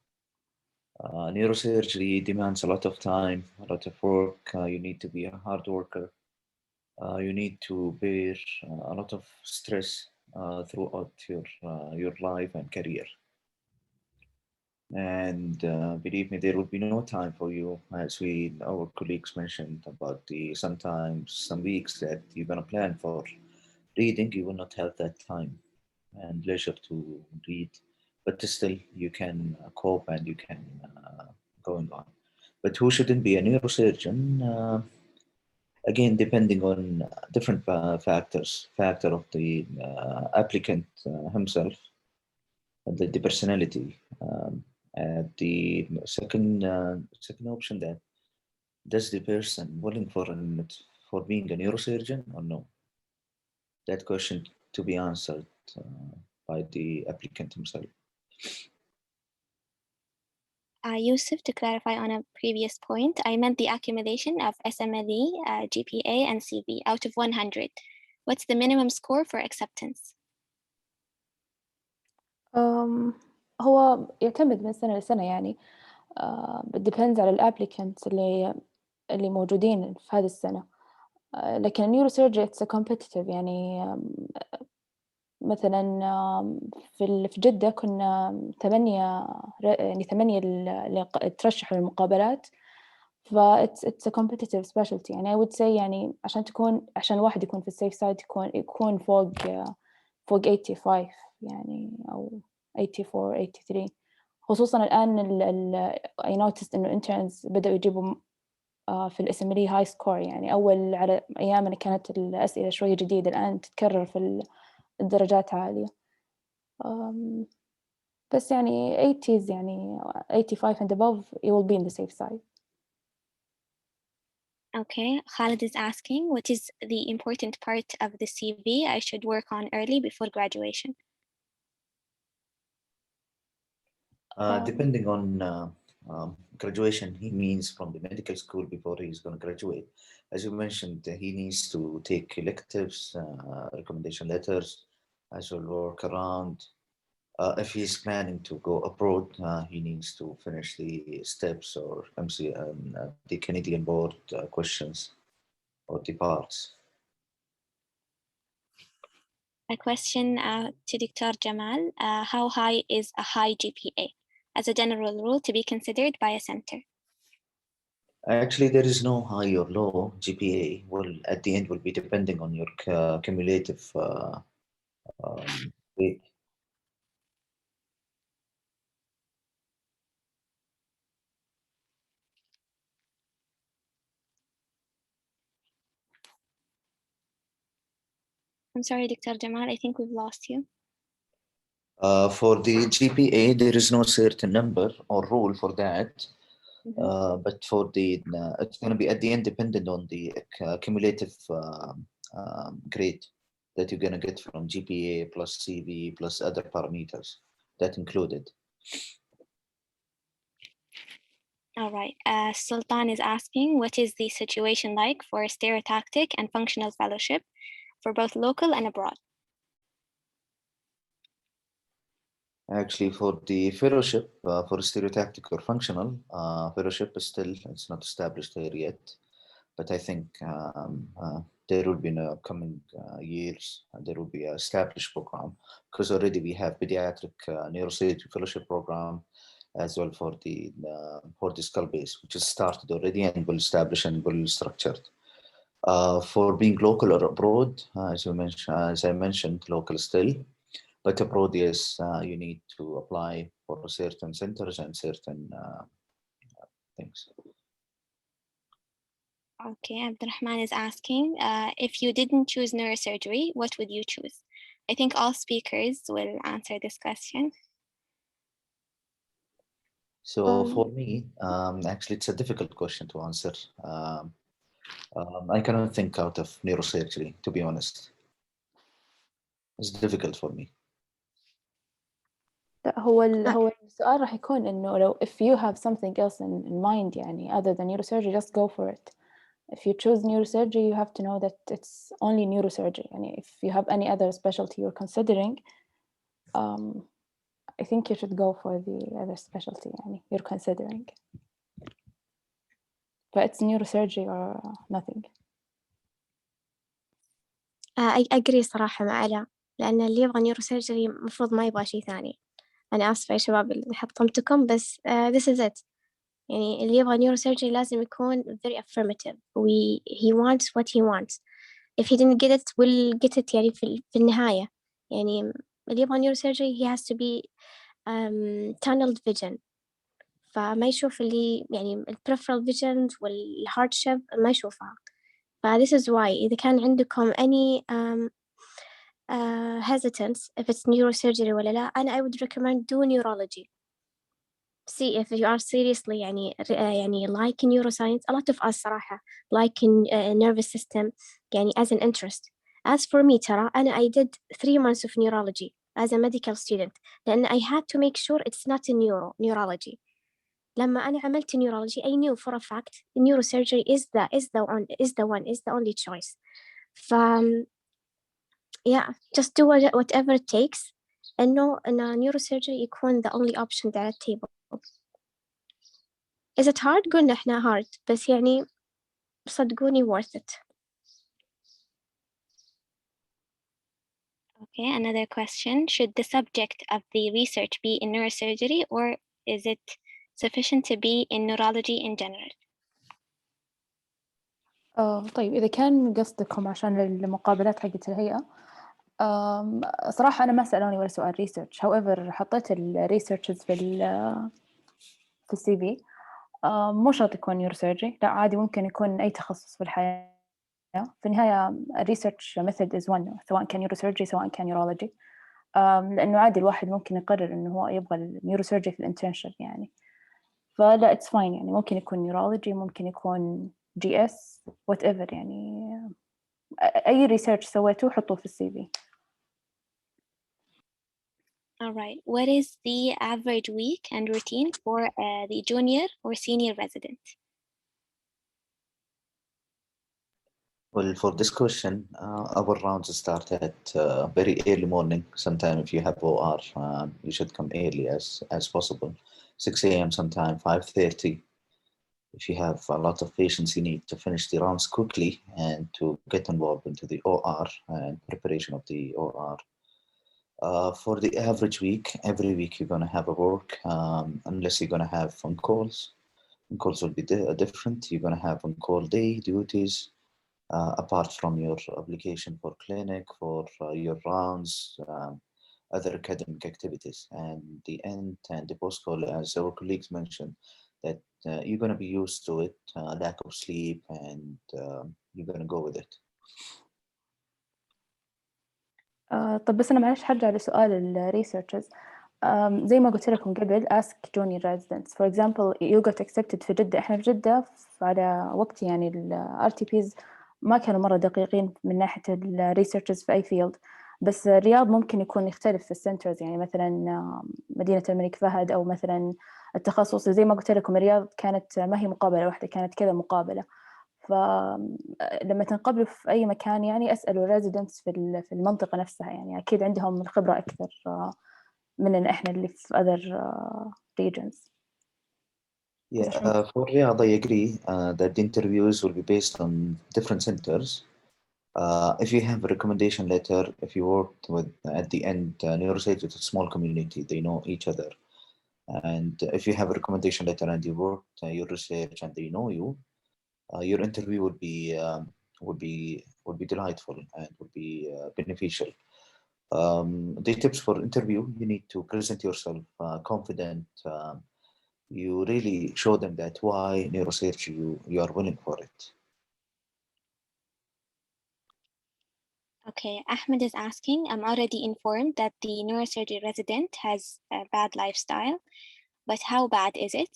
Neurosurgery demands a lot of time, a lot of work. You need to be a hard worker. You need to bear a lot of stress throughout your life and career. And believe me, there will be no time for you, as our colleagues mentioned about sometimes some weeks that you're gonna plan for reading, you will not have that time and leisure to read, but still you can cope and you can going on. But who shouldn't be a neurosurgeon? Again, depending on different factor of the applicant himself, the personality. The second option, that does the person willing for being a neurosurgeon or no? That question to be answered by the applicant himself. Yusuf, to clarify on a previous point, I meant the accumulation of SMLE, GPA, and CV out of 100. What's the minimum score for acceptance? هو يعتمد من سنة لسنة يعني it depends على الابليكانتس اللي موجودين في هذه السنة. لكن النيوروسيرجري it's a competitive يعني مثلا في جدة كنا 8 يعني 8 اللي ترشحوا للمقابلات. it's a competitive specialty يعني I would say يعني عشان الواحد يكون في السيف سايد يكون فوق 85 يعني أو 84 83 خصوصا الآن I noticed إنه interns بدأوا يجيبوا في الاسملي هاي سكور يعني أول على أيامنا كانت الأسئلة شوية جديدة الآن تتكرر في الدرجات عالية. بس يعني 80s يعني 85 and above you will be in the safe side. Okay, Khalid is asking, what is the important part of the CV I should work on early before graduation? Depending on graduation, he means from the medical school before he's going to graduate. As you mentioned, he needs to take electives, recommendation letters, as well work around. If he's planning to go abroad, he needs to finish the steps or the Canadian board questions or the parts. A question to Dr. Jamal. How high is a high GPA as a general rule to be considered by a center? Actually, there is no high or low GPA. Well, at the end will be depending on your cumulative rate. I'm sorry, Dr. Jamal, I think we've lost you. For the GPA, there is no certain number or rule for that. But for the, it's going to be at the end dependent on the cumulative grade that you're going to get from GPA plus CV plus other parameters that included. All right. Sultan is asking, what is the situation like for Stereotactic and Functional Fellowship for both local and abroad? Actually, for the fellowship, for Stereotactic or Functional Fellowship, is still, it's not established here yet. But I think there will be in the coming years, there will be an established program, because already we have pediatric Neurosurgery Fellowship Program, as well for the skull base, which is started already and will establish and will structured. For being local or abroad, as I mentioned, local still, but abroad, yes, you need to apply for certain centers and certain things. Okay, Abdurrahman is asking, if you didn't choose neurosurgery, what would you choose? I think all speakers will answer this question. So for me, actually, it's a difficult question to answer. I cannot think out of neurosurgery, to be honest. It's difficult for me. لا هو السؤال راح يكون إنه لو if you have something else in mind يعني other than neurosurgery, just go for it. If you choose neurosurgery, you have to know that it's only neurosurgery. يعني if you have any other specialty you're considering, I think you should go for the other specialty يعني you're considering. But it's neurosurgery or nothing. I agree صراحة مع علا، لأن اللي يبغى نيوروسيرجري مفروض ما يبغى شيء ثاني. أنا آسفة يا شباب اللي حطمتكم، بس this is it. يعني اللي يبغى نيوروسيرجري لازم يكون very affirmative. He wants what he wants. If he didn't get it, we'll get it يعني في النهاية. يعني اللي يبغى نيوروسيرجري he has to be tunneled vision. فما يشوف اللي يعني ال peripheral vision والhardship ما يشوفها. this is why إذا كان عندكم any hesitance if it's neurosurgery ولا لا, أنا I would recommend do neurology. See if you are seriously يعني like neuroscience. A lot of us صراحة like in nervous system يعني as an interest. As for me ترى أنا I did 3 months of neurology as a medical student لأن I had to make sure it's not a neurology. لما أنا عملت neurology I knew for a fact neurosurgery is the only choice. yeah, just do whatever it takes إنه neurosurgery يكون the only option على التable. Is it hard? قلنا إحنا hard, بس يعني صدقوني worth it. Okay, another question. Should the subject of the research be in neurosurgery or is it sufficient to be in neurology in general? طيب إذا كان قصدكم عشان المقابلات حقت الهيئة، صراحة أنا ما سألوني ولا سؤال research. However حطيت الريسيرشز في الCV. مو شرط يكون neurosurgery، لا عادي ممكن يكون أي تخصص في الحياة. في النهاية الريسيرش method is one، سواء كان neurosurgery سواء كان neurology. لأنه عادي الواحد ممكن يقرر إنه هو يبغى النيوروسيرجي في الانترنشيب يعني. فلا it's fine يعني ممكن يكون neurology، ممكن يكون GS whatever يعني أي research سويته حطوه في الCV. All right. What is the average week and routine for the junior or senior resident? Well, for this question, our rounds start at very early morning. Sometime if you have OR, you should come early as possible. 6 a.m. sometime, 5:30. if you have a lot of patients, you need to finish the rounds quickly and to get involved into the OR and preparation of the OR. For the average week, every week you're going to have a work, unless you're going to have phone calls. Phone calls will be different. You're going to have on-call day duties, apart from your application for clinic, for your rounds, other academic activities. And the end and the post-call, as our colleagues mentioned, that you're going to be used to it, lack of sleep, and you're going to go with it. طب بس أنا معلش حرجع لسؤال الريسيرشرز. زي ما قلت لكم قبل ask junior residents. For example you got accepted في جدة. إحنا في جدة على وقت يعني ال RTPs ما كانوا مرة دقيقين من ناحية الريسيرشرز في أي فيلد، بس الرياض ممكن يكون يختلف في السنترز، يعني مثلا مدينة الملك فهد أو مثلا التخصص زي ما قلت لكم الرياض كانت ما هي مقابلة واحدة، كانت كذا مقابلة. فلما تنقبلوا في أي مكان يعني أسألوا الريزيدنتس في المنطقة نفسها، يعني أكيد عندهم الخبرة أكثر مننا إحنا اللي في other regions. Yeah, for Riyadh, I agree that the interviews will be based on different centers. If you have a recommendation letter, if you worked with, at the end, Neurosurgery is a small community, they know each other. And if you have a recommendation letter and you worked your research and they know you, your interview would be delightful and would be beneficial. The tips for interview: you need to present yourself confident. You really show them that why neurosurgery you are willing for it. Okay, Ahmed is asking, I'm already informed that the neurosurgery resident has a bad lifestyle, but how bad is it?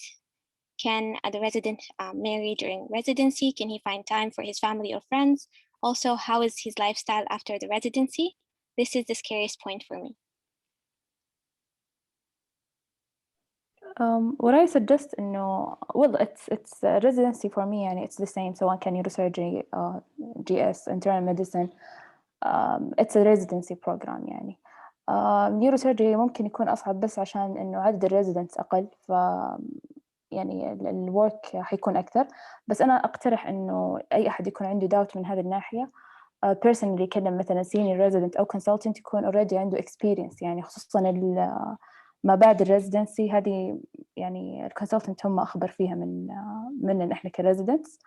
Can the resident marry during residency? Can he find time for his family or friends? Also, how is his lifestyle after the residency? This is the scariest point for me. What I suggest إنه well it's residency for me يعني it's the same سواء كان neurosurgery GS internal medicine it's a residency program يعني. neurosurgery ممكن يكون أصعب بس عشان إنه عدد الريزيدنتس أقل، ف يعني الورك حيكون أكثر. بس أنا أقترح إنه أي أحد يكون عنده داوت من هذه الناحية person يكلم مثلا senior resident أو consultant يكون already عنده experience، يعني خصوصا ما بعد الريزيدنسي هذه يعني الكونسلتنت هم أخبر فيها مننا إحنا كريزيدنتس.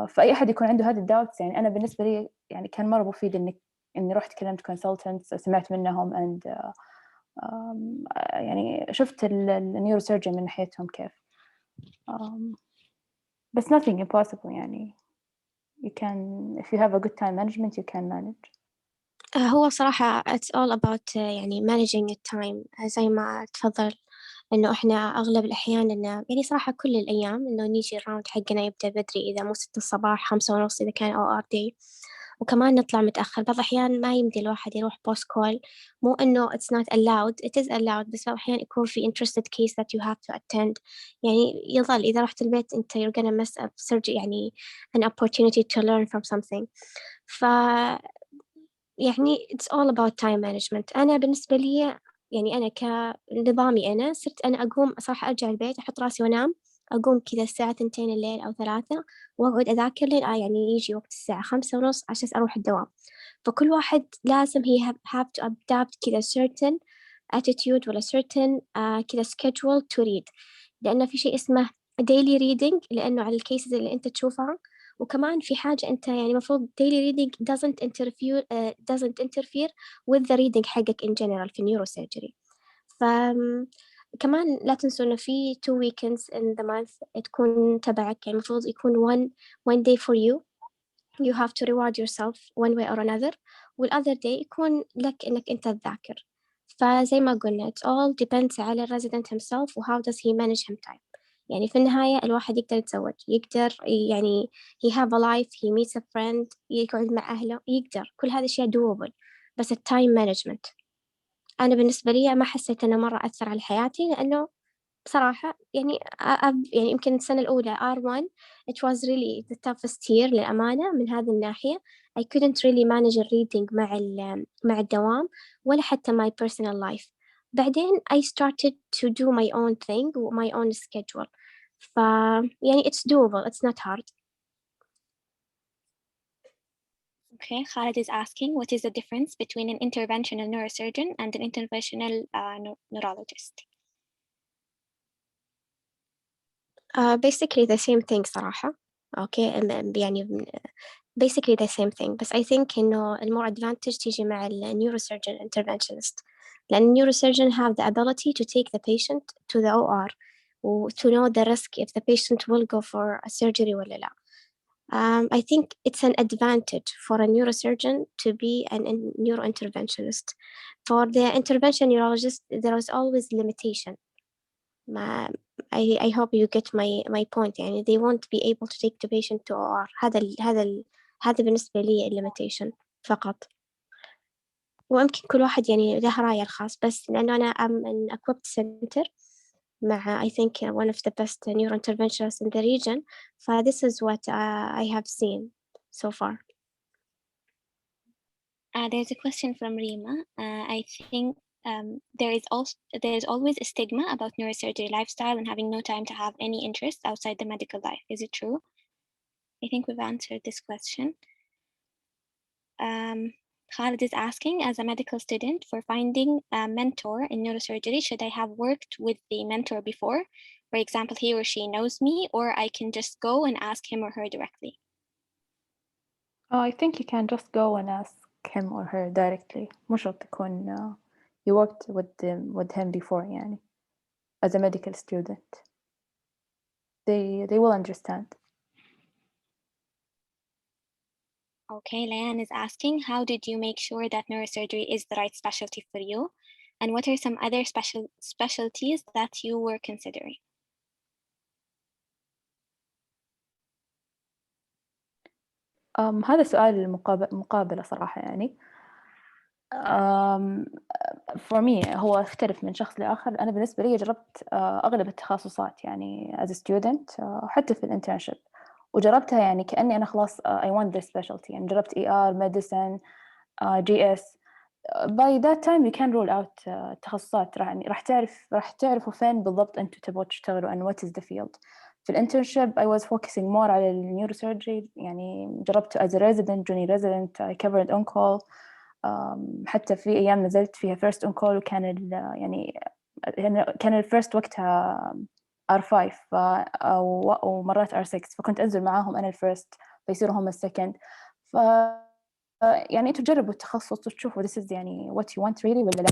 فأي أحد يكون عنده هذه الداوتس يعني أنا بالنسبة لي يعني كان مرة مفيد إني رحت كلمت كونسلتنتس سمعت منهم and يعني شفت النيوروسيرجن من ناحيتهم كيف. بس nothing impossible يعني you can if you have a good time management you can manage. هو صراحة it's all about يعني managing the time زي ما تفضل إنه إحنا أغلب الأحيان إنه يعني صراحة كل الأيام إنه نيجي الراوند حقنا يبدأ بدري، إذا مو 6 الصباح 5:30 إذا كان OR day، وكمان نطلع متأخر. بعض الأحيان ما يمدي الواحد يروح post call، مو إنه it's not allowed it is allowed، بس بعض الأحيان يكون في interested case that you have to attend، يعني يظل إذا رحت البيت أنت you're gonna miss a surgery يعني an opportunity to learn from something. ف يعني it's all about time management. أنا بالنسبة لي يعني أنا كنظامي أنا صرت أنا أقوم صراحة أرجع البيت أحط راسي وأنام، أقوم كذا الساعة 2 الليل أو 3 وأقعد أذاكر لين يعني يجي وقت الساعة 5:30 عشان أروح الدوام. فكل واحد لازم he have to adapt كذا certain attitude ولا certain كذا schedule to read، لأنه في شيء اسمه daily reading لأنه على الكيسز اللي أنت تشوفها، وكمان في حاجة أنت يعني مفروض daily reading doesn't interfere with the reading حقك in general في neurosurgery. فكمان لا تنسوا إنه في 2 weekends in the month تكون تبعك، يعني مفروض يكون one day for you have to reward yourself one way or another، والother day يكون لك إنك أنت تذاكر. فزي ما قلنا it all depends على الresident himself و how does he manage his time. يعني في النهاية الواحد يقدر يتزوج، يقدر يعني he have a life, he meets a friend، يقعد مع أهله، يقدر كل هذه الأشياء doable، بس التايم مانجمنت أنا بالنسبة لي ما حسيت إنه مرة أثر على حياتي، لأنه بصراحة يعني يعني يمكن السنة الأولى R1 it was really the toughest year للأمانة من هذه الناحية. I couldn't really manage reading مع الدوام ولا حتى my personal life. بعدين I started to do my own thing و my own schedule. يعني it's doable, it's not hard. Okay, Khalid is asking, what is the difference between an interventional neurosurgeon and an interventional neurologist? Basically the same thing صراحة. Okay, يعني basically the same thing, بس I think إنه المore advantage تيجي مع neurosurgeon interventionist، لأن neurosurgeon have the ability to take the patient to the OR to know the risk if the patient will go for a surgery ولا لا. I think it's an advantage for a neurosurgeon to be a neurointerventionist. For the intervention neurologist, there is always limitation. I hope you get my point. يعني they won't be able to take the patient to OR. هذا بالنسبة لي limitation فقط. ويمكن كل واحد يعني له رأيه الخاص، بس لأنه أنا am an equipped center مع I think one of the best neurointerventionists in the region. This is what I have seen so far. There's a question from Rima. I think there is always a stigma about neurosurgery lifestyle and having no time to have any interest outside the medical life. Is it true? I think we've answered this question. Khalid is asking, as a medical student, for finding a mentor in neurosurgery, should I have worked with the mentor before? For example, he or she knows me, or I can just go and ask him or her directly? I think you can just go and ask him or her directly. مو شرط تكون you worked with him before يعني as a medical student. They will understand. Okay, Leanne is asking, how did you make sure that neurosurgery is the right specialty for you? And what are some other specialties that you were considering? هذا سؤال مقابلة صراحة يعني. for me هو يختلف من شخص لآخر. أنا بالنسبة لي جربت أغلب التخصصات يعني as a student حتى في الانترنشيب، وجربتها يعني كأني أنا خلاص I want this specialty. يعني جربت ER, medicine, GS. by that time you can rule out تخصصات راح تعرفوا فين بالضبط أنتوا تبغوا تشتغلوا and what is the field. في الانترنشيب I was focusing more على النيوروسيرجري، يعني جربت as a resident, junior resident, I covered on call. حتى في أيام نزلت فيها first on call، وكان يعني كان الفيرست وقتها R5 ومرات R6، فكنت أنزل معاهم أنا الفيرست فيصيروا هم السكند. يعني أنتوا تجربوا التخصص وتشوفوا this is يعني what you want really ولا لا.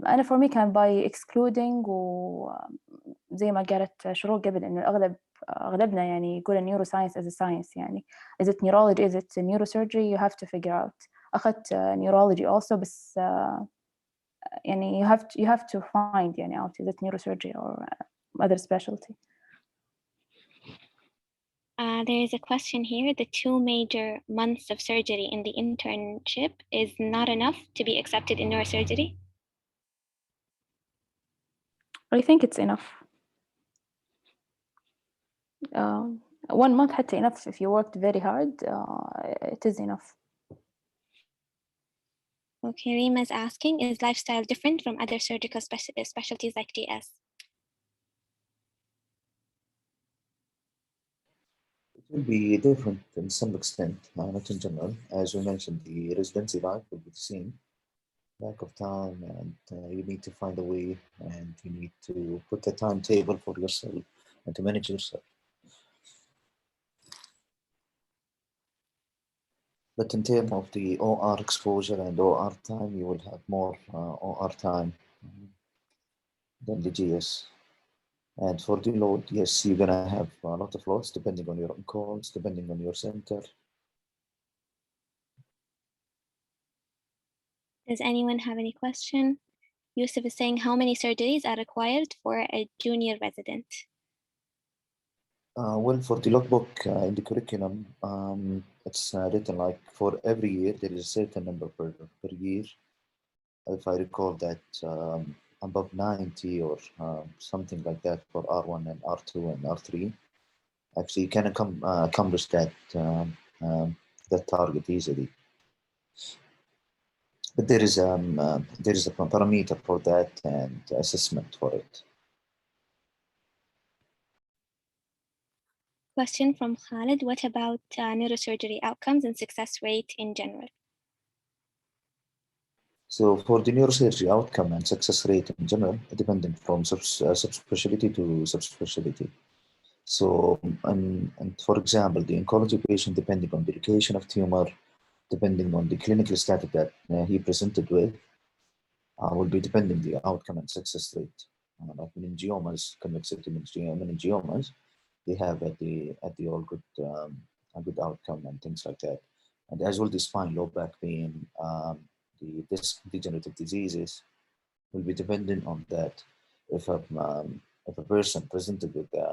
أنا for me كان by excluding، وزي ما قالت شروق قبل إنه أغلبنا يعني يقول neuroscience as a science، يعني is it neurology, is it neurosurgery, you have to figure out. أخذت neurology also، بس يعني you have to find يعني out is it neurosurgery or other specialty. There is a question here. The 2 major months of surgery in the internship is not enough to be accepted in neurosurgery? I think it's enough. 1 month حتى enough if you worked very hard. It is enough. Okay, Rima is asking, is lifestyle different from other surgical specialties like GS? It will be different in some extent, not in general. As we mentioned, the residency life will be the same. Lack of time, and you need to find a way, and you need to put a timetable for yourself and to manage yourself. But in terms of the OR exposure and OR time, you will have more OR time than the GS. And for the load, yes, you're gonna have a lot of loads depending on your on-calls, depending on your center. Does anyone have any question? Yusuf is saying, how many surgeries are required for a junior resident? Well, for the logbook in the curriculum, it's written like for every year, there is a certain number per year. If I recall that above 90 or something like that for R1 and R2 and R3. Actually, you can accomplish that target easily. But there is a parameter for that and assessment for it. question from Khalid. What about neurosurgery outcomes and success rate in general? So for the neurosurgery outcome and success rate in general, depending from subspecialty to subspecialty. So, and for example, the oncology patient, depending on the location of tumor, depending on the clinical status that he presented with, will be depending the outcome and success rate. Like meningiomas, convexity meningiomas, they have at the all good a good outcome and things like that. And as well, the spine, low back pain, the disc degenerative diseases will be dependent on that. If a person presented with a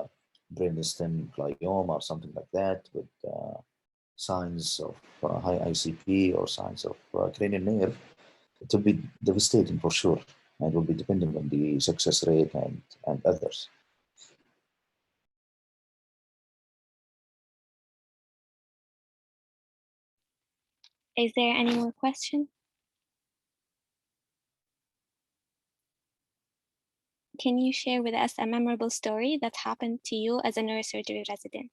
brainstem glioma or something like that, with signs of high ICP or signs of cranial nerve, it will be devastating for sure, and will be dependent on the success rate and others. Is there any more questions? Can you share with us a memorable story that happened to you as a neurosurgery resident?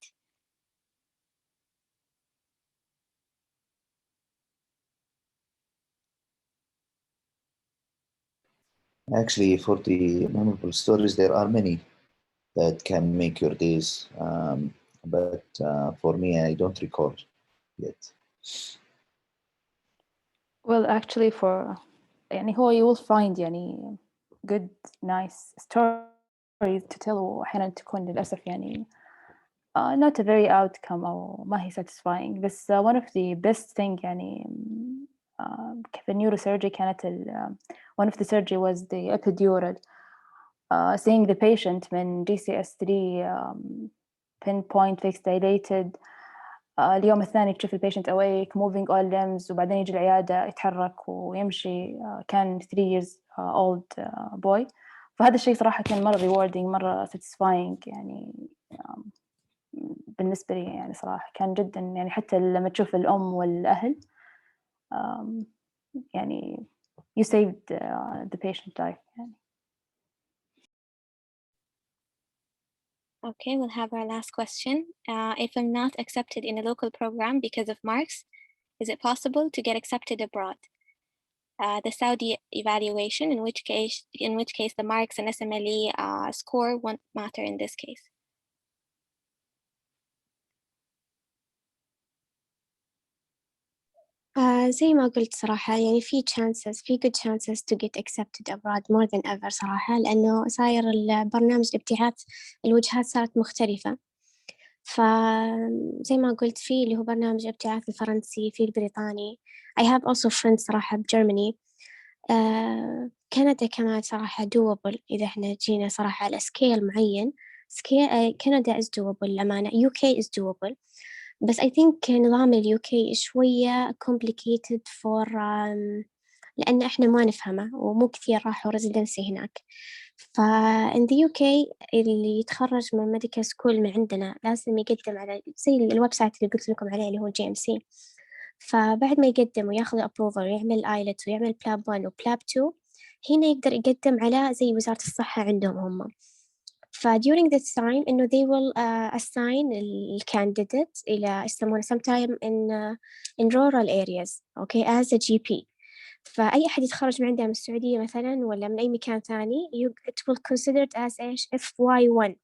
Actually, for the memorable stories, there are many that can make your days. But for me, I don't recall yet. Well, actually, for يعني هو you will find يعني good nice stories to tell وأحيانا تكون للأسف يعني not a very outcome أو ما هي satisfying. بس one of the best thing يعني في neurosurgery كانت one of the surgery was the epidural. Seeing the patient من GCS3 pinpoint fixed dilated. اليوم الثاني تشوف البيشنت awake moving all limbs وبعدين يجي العيادة يتحرك ويمشي. كان 3 years old boy. فهذا الشيء صراحة كان مرة rewarding مرة satisfying يعني بالنسبة لي يعني صراحة كان جدا يعني حتى لما تشوف الأم والأهل يعني you saved the patient life يعني. Okay, we'll have our last question. If I'm not accepted in a local program because of marks, is it possible to get accepted abroad? The Saudi evaluation, in which case the marks and Usmle score won't matter in this case. زي ما قلت صراحة يعني في good chances to get accepted abroad more than ever صراحة، لأنه صاير البرنامج الابتعاث الوجهات صارت مختلفة. فزي ما قلت في اللي هو برنامج الابتعاث الفرنسي، في البريطاني. I have also friends صراحة بجرماني. كندا كمان صراحة doable إذا إحنا جينا صراحة على سكيل معين. كندا is doable للأمانة. UK is doable. بس I think نظام UK شوية complicated for لأن إحنا ما نفهمه ومو كثير راحوا residency هناك. in the UK اللي يتخرج من medical school من عندنا لازم يقدم على زي الويب سايت اللي قلت لكم عليه اللي هو GMC. فبعد ما يقدم وياخذ approval ويعمل IELTS ويعمل PLAB 1 و PLAB 2 هنا يقدر يقدم على زي وزارة الصحة عندهم هم. during this time إنه they will assign candidate إلى يسمونه sometime in rural areas okay as a GP. فأي أحد يتخرج من عندنا من السعودية مثلا ولا من أي مكان ثاني it will considered as إيش FY1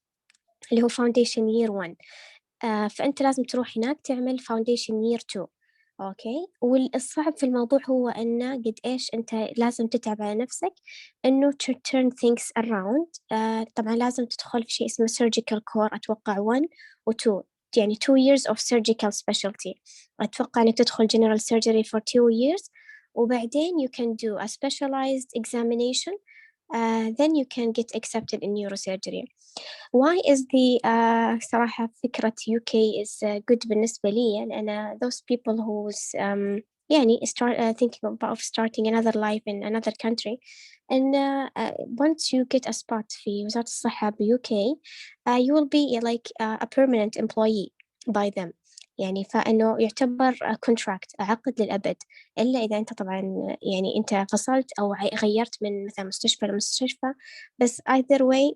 اللي هو foundation year 1. فأنت لازم تروح هناك تعمل foundation year 2 أوكي. والصعب في الموضوع هو أنه قد إيش أنت لازم تتعب على نفسك أنه to turn things around. طبعا لازم تدخل في شيء اسمه surgical core أتوقع 1 و 2 يعني 2 years of surgical specialty. أتوقع أنك تدخل general surgery for 2 years وبعدين you can do a specialized examination. Then you can get accepted in neurosurgery. Why is the صراحة فكرة UK is good بالنسبة لي؟ لأن those people who's يعني start thinking about starting another life in another country and once you get a spot في وزارة الصحة ب UK you will be like a permanent employee by them. يعني فإنه يعتبر contract عقد للأبد إلا إذا أنت طبعاً يعني أنت فصلت أو غيرت من مثلا مستشفى لمستشفى. بس either way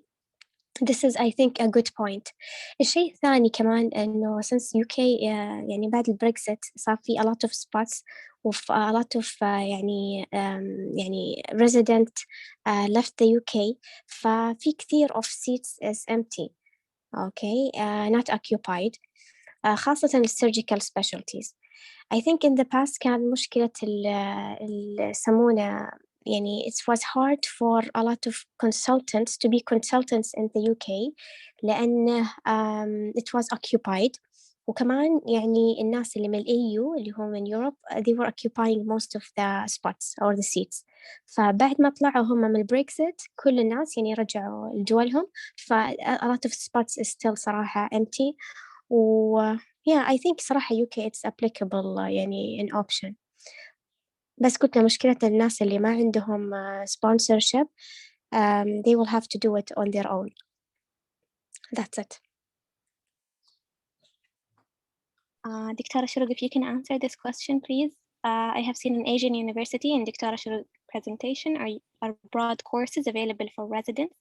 This is I think a good point. الشيء الثاني كمان إنه since UK يعني بعد البريكزيت صار في a lot of spots وف a lot of يعني resident left the UK, ففي كثير of seats is empty, okay, not occupied, خاصة surgical specialties. I think in the past كان مشكلة يسمونه يعني it was hard for a lot of consultants to be consultants in the UK لأن it was occupied, وكمان يعني الناس اللي من EU اللي هم من Europe they were occupying most of the spots or the seats. فبعد ما طلعوا هم من البريكزيت كل الناس يعني رجعوا لدولهم, ف a lot of spots is still صراحة empty. و yeah I think صراحة UK it's applicable يعني an option. بس قلت مشكلة الناس اللي ما عندهم sponsorship, they will have to do it on their own. That's it. Dr. Shuruk, if you can answer this question, please. I have seen an Asian university in Dr. Shuruk's presentation. Are broad courses available for residents?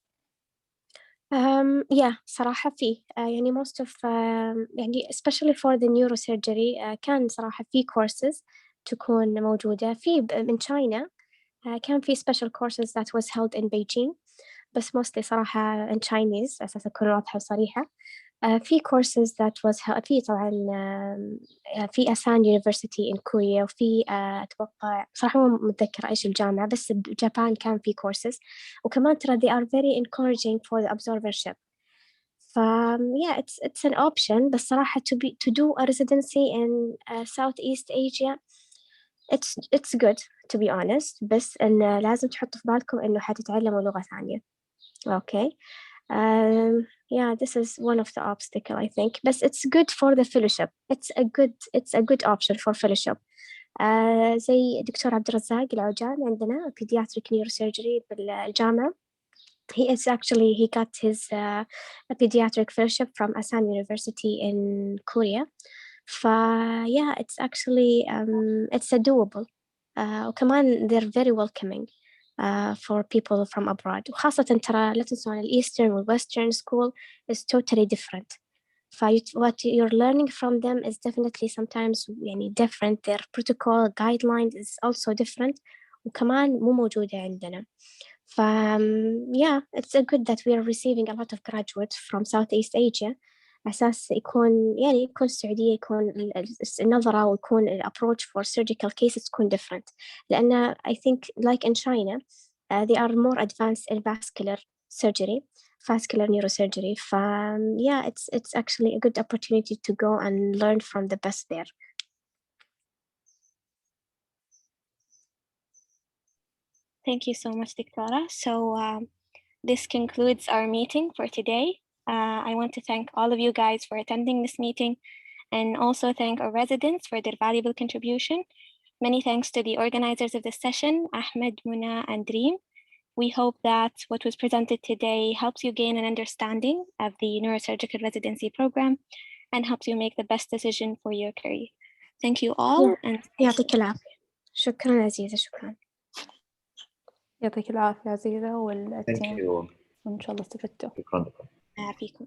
Yeah صراحة فيه يعني most of يعني especially for the neurosurgery كان صراحة في courses تكون موجودة في من China. كان في special courses that was held in Beijing, بس mostly صراحة in Chinese أساس أكون واضحة وصريحة. في courses that was في طبعا في أسان University in Korea, وفي أتوقع صراحة ما متذكرة إيش الجامعة, بس بجابان كان في courses, وكمان ترى they are very encouraging for the observership. yeah it's an option, بس صراحة to do a residency in Southeast Asia it's good to be honest, بس إن لازم تحطوا في بالكم إنه حتتعلموا لغة ثانية. Okay. Yeah, this is one of the obstacle I think, but it's good for the fellowship. It's a good option for fellowship. زي دكتور عبد الرزاق العوجان عندنا pediatric neurosurgery بالجامعة. He got his pediatric fellowship from Asan University in Korea. Yeah, it's actually it's a doable. وكمان they're very welcoming for people from abroad. وخاصة ترى لا تنسون Eastern or Western school is totally different. What you're learning from them is definitely sometimes يعني different. Their protocol guidelines is also different, وكمان مو موجودة عندنا. Yeah, it's good that we are receiving a lot of graduates from Southeast Asia. أساس يكون السعودية يكون النظرة ويكون approach for surgical cases تكون different. لأن I think like in China they are more advanced in vascular surgery, vascular neurosurgery. Yeah, it's actually a good opportunity to go and learn from the best there. Thank you so much, Dictora. So this concludes our meeting for today. I want to thank all of you guys for attending this meeting, and also thank our residents for their valuable contribution. Many thanks to the organizers of this session, Ahmed, Muna, and Dream. We hope that what was presented today helps you gain an understanding of the Neurosurgical Residency Program and helps you make the best decision for your career. Thank you all. And يعطيك العافية. شكرا عزيزة, شكرا. يعطيك العافية عزيزة والتيم, وإن شاء الله استفدتوا. شكرا. فيكم.